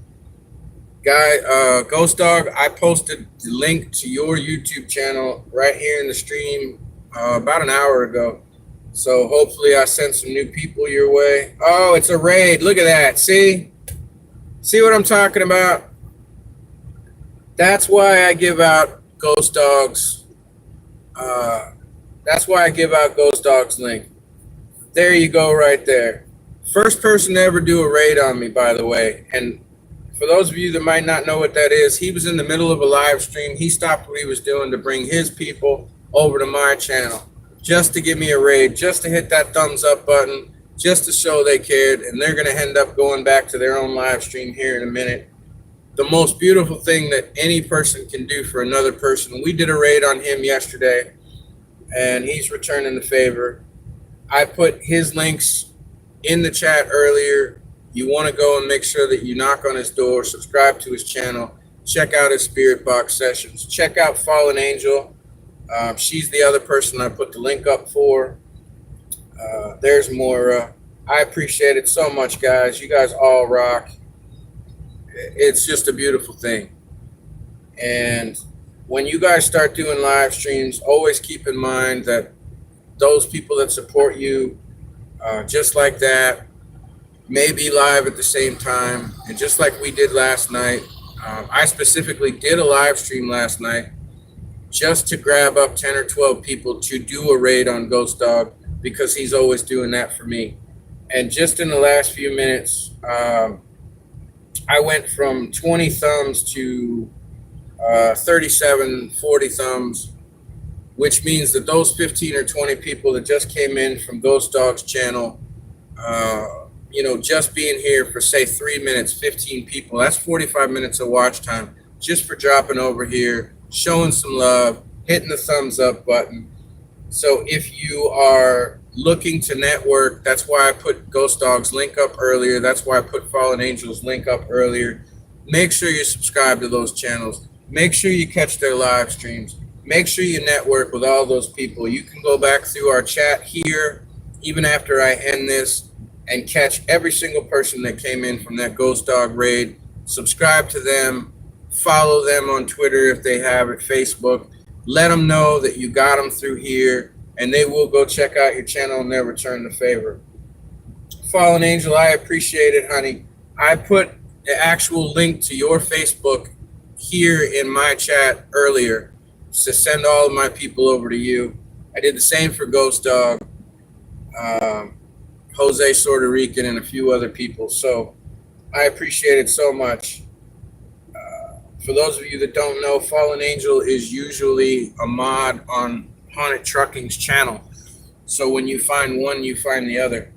Ghost Dog, I posted the link to your YouTube channel right here in the stream about an hour ago. So hopefully I sent some new people your way. Oh, it's a raid. Look at that. See? See what I'm talking about? That's why I give out Ghost Dog's. That's why I give out Ghost Dog's link. There you go, right there. First person to ever do a raid on me, by the way. And for those of you that might not know what that is, he was in the middle of a live stream. He stopped what he was doing to bring his people over to my channel just to give me a raid, just to hit that thumbs up button, just to show they cared. And they're going to end up going back to their own live stream here in a minute. The most beautiful thing that any person can do for another person. We did a raid on him yesterday, and he's returning the favor. I put his links in the chat earlier. You want to go and make sure that you knock on his door, subscribe to his channel, check out his Spirit Box sessions, check out Fallen Angel. She's the other person I put the link up for. There's Moira. I appreciate it so much, guys. You guys all rock. It's just a beautiful thing. And when you guys start doing live streams, always keep in mind that those people that support you, just like that, may be live at the same time. And just like we did last night, I specifically did a live stream last night just to grab up 10 or 12 people to do a raid on Ghost Dog, because he's always doing that for me. And just in the last few minutes, I went from 20 thumbs to 37, 40 thumbs, which means that those 15 or 20 people that just came in from Ghost Dog's channel, just being here for, say, 3 minutes, 15 people, that's 45 minutes of watch time just for dropping over here, showing some love, hitting the thumbs up button. So if you are looking to network, that's why I put Ghost Dog's link up earlier. That's why I put Fallen Angel's link up earlier. Make sure you subscribe to those channels. Make sure you catch their live streams. Make sure you network with all those people. You can go back through our chat here, even after I end this, and catch every single person that came in from that Ghost Dog raid. Subscribe to them. Follow them on Twitter if they have it, Facebook. Let them know that you got them through here, and they will go check out your channel and they'll return the favor. Fallen Angel, I appreciate it, honey. I put the actual link to your Facebook here in my chat earlier to send all of my people over to you. I did the same for Ghost Dog, Jose Puerto Rican, and a few other people. So I appreciate it so much. For those of you that don't know, Fallen Angel is usually a mod on Haunted Trucking's channel. So when you find one, you find the other.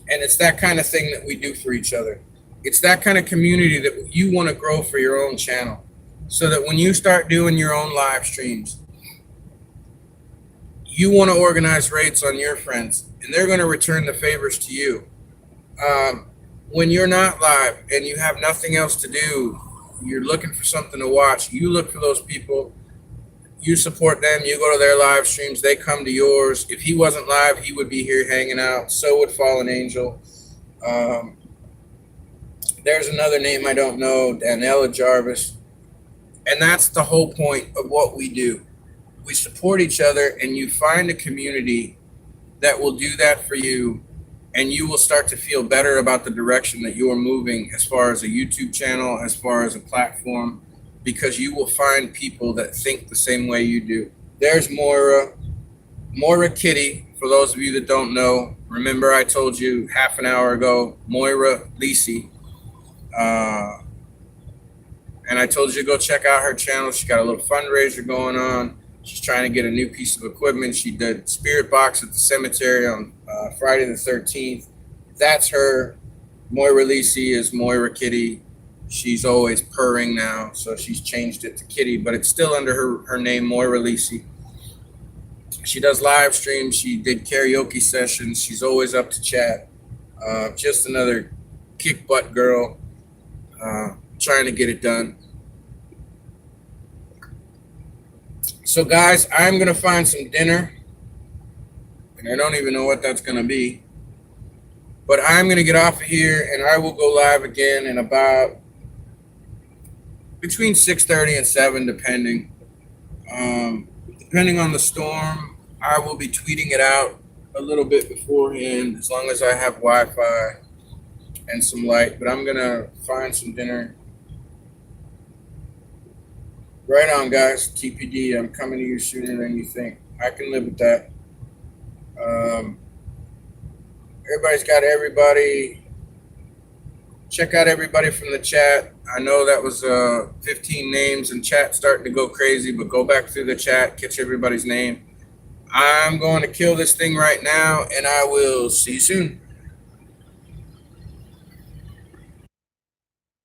And it's that kind of thing that we do for each other. It's that kind of community that you want to grow for your own channel. So that when you start doing your own live streams, you want to organize raids on your friends, and they're going to return the favors to you. When you're not live and you have nothing else to do, you're looking for something to watch, you look for those people, you support them, you go to their live streams, they come to yours. If he wasn't live, he would be here hanging out. So would Fallen Angel. There's another name I don't know, Danella Jarvis. And that's the whole point of what we do. We support each other, and you find a community that will do that for you, and you will start to feel better about the direction that you're moving as far as a YouTube channel, as far as a platform, because you will find people that think the same way you do. There's Moira Kitty, for those of you that don't know. Remember I told you half an hour ago, Moira Lisi. And I told you to go check out her channel. She's got a little fundraiser going on. She's trying to get a new piece of equipment. She did Spirit Box at the cemetery on Friday the 13th. That's her. Moira Lisi is Moira Kitty. She's always purring now, so she's changed it to Kitty, but it's still under her name, Moira Lisi. She does live streams. She did karaoke sessions. She's always up to chat. Just another kick butt girl, trying to get it done. So, guys, I'm going to find some dinner, and I don't even know what that's going to be. But I'm going to get off of here, and I will go live again in about between 6:30 and 7, depending. Depending on the storm, I will be tweeting it out a little bit beforehand, as long as I have Wi-Fi and some light. But I'm going to find some dinner. Right on, guys. TPD, I'm coming to you sooner than you think. I can live with that. Everybody's got everybody. Check out everybody from the chat. I know that was 15 names, and chat starting to go crazy, but go back through the chat, catch everybody's name. I'm going to kill this thing right now, and I will see you soon.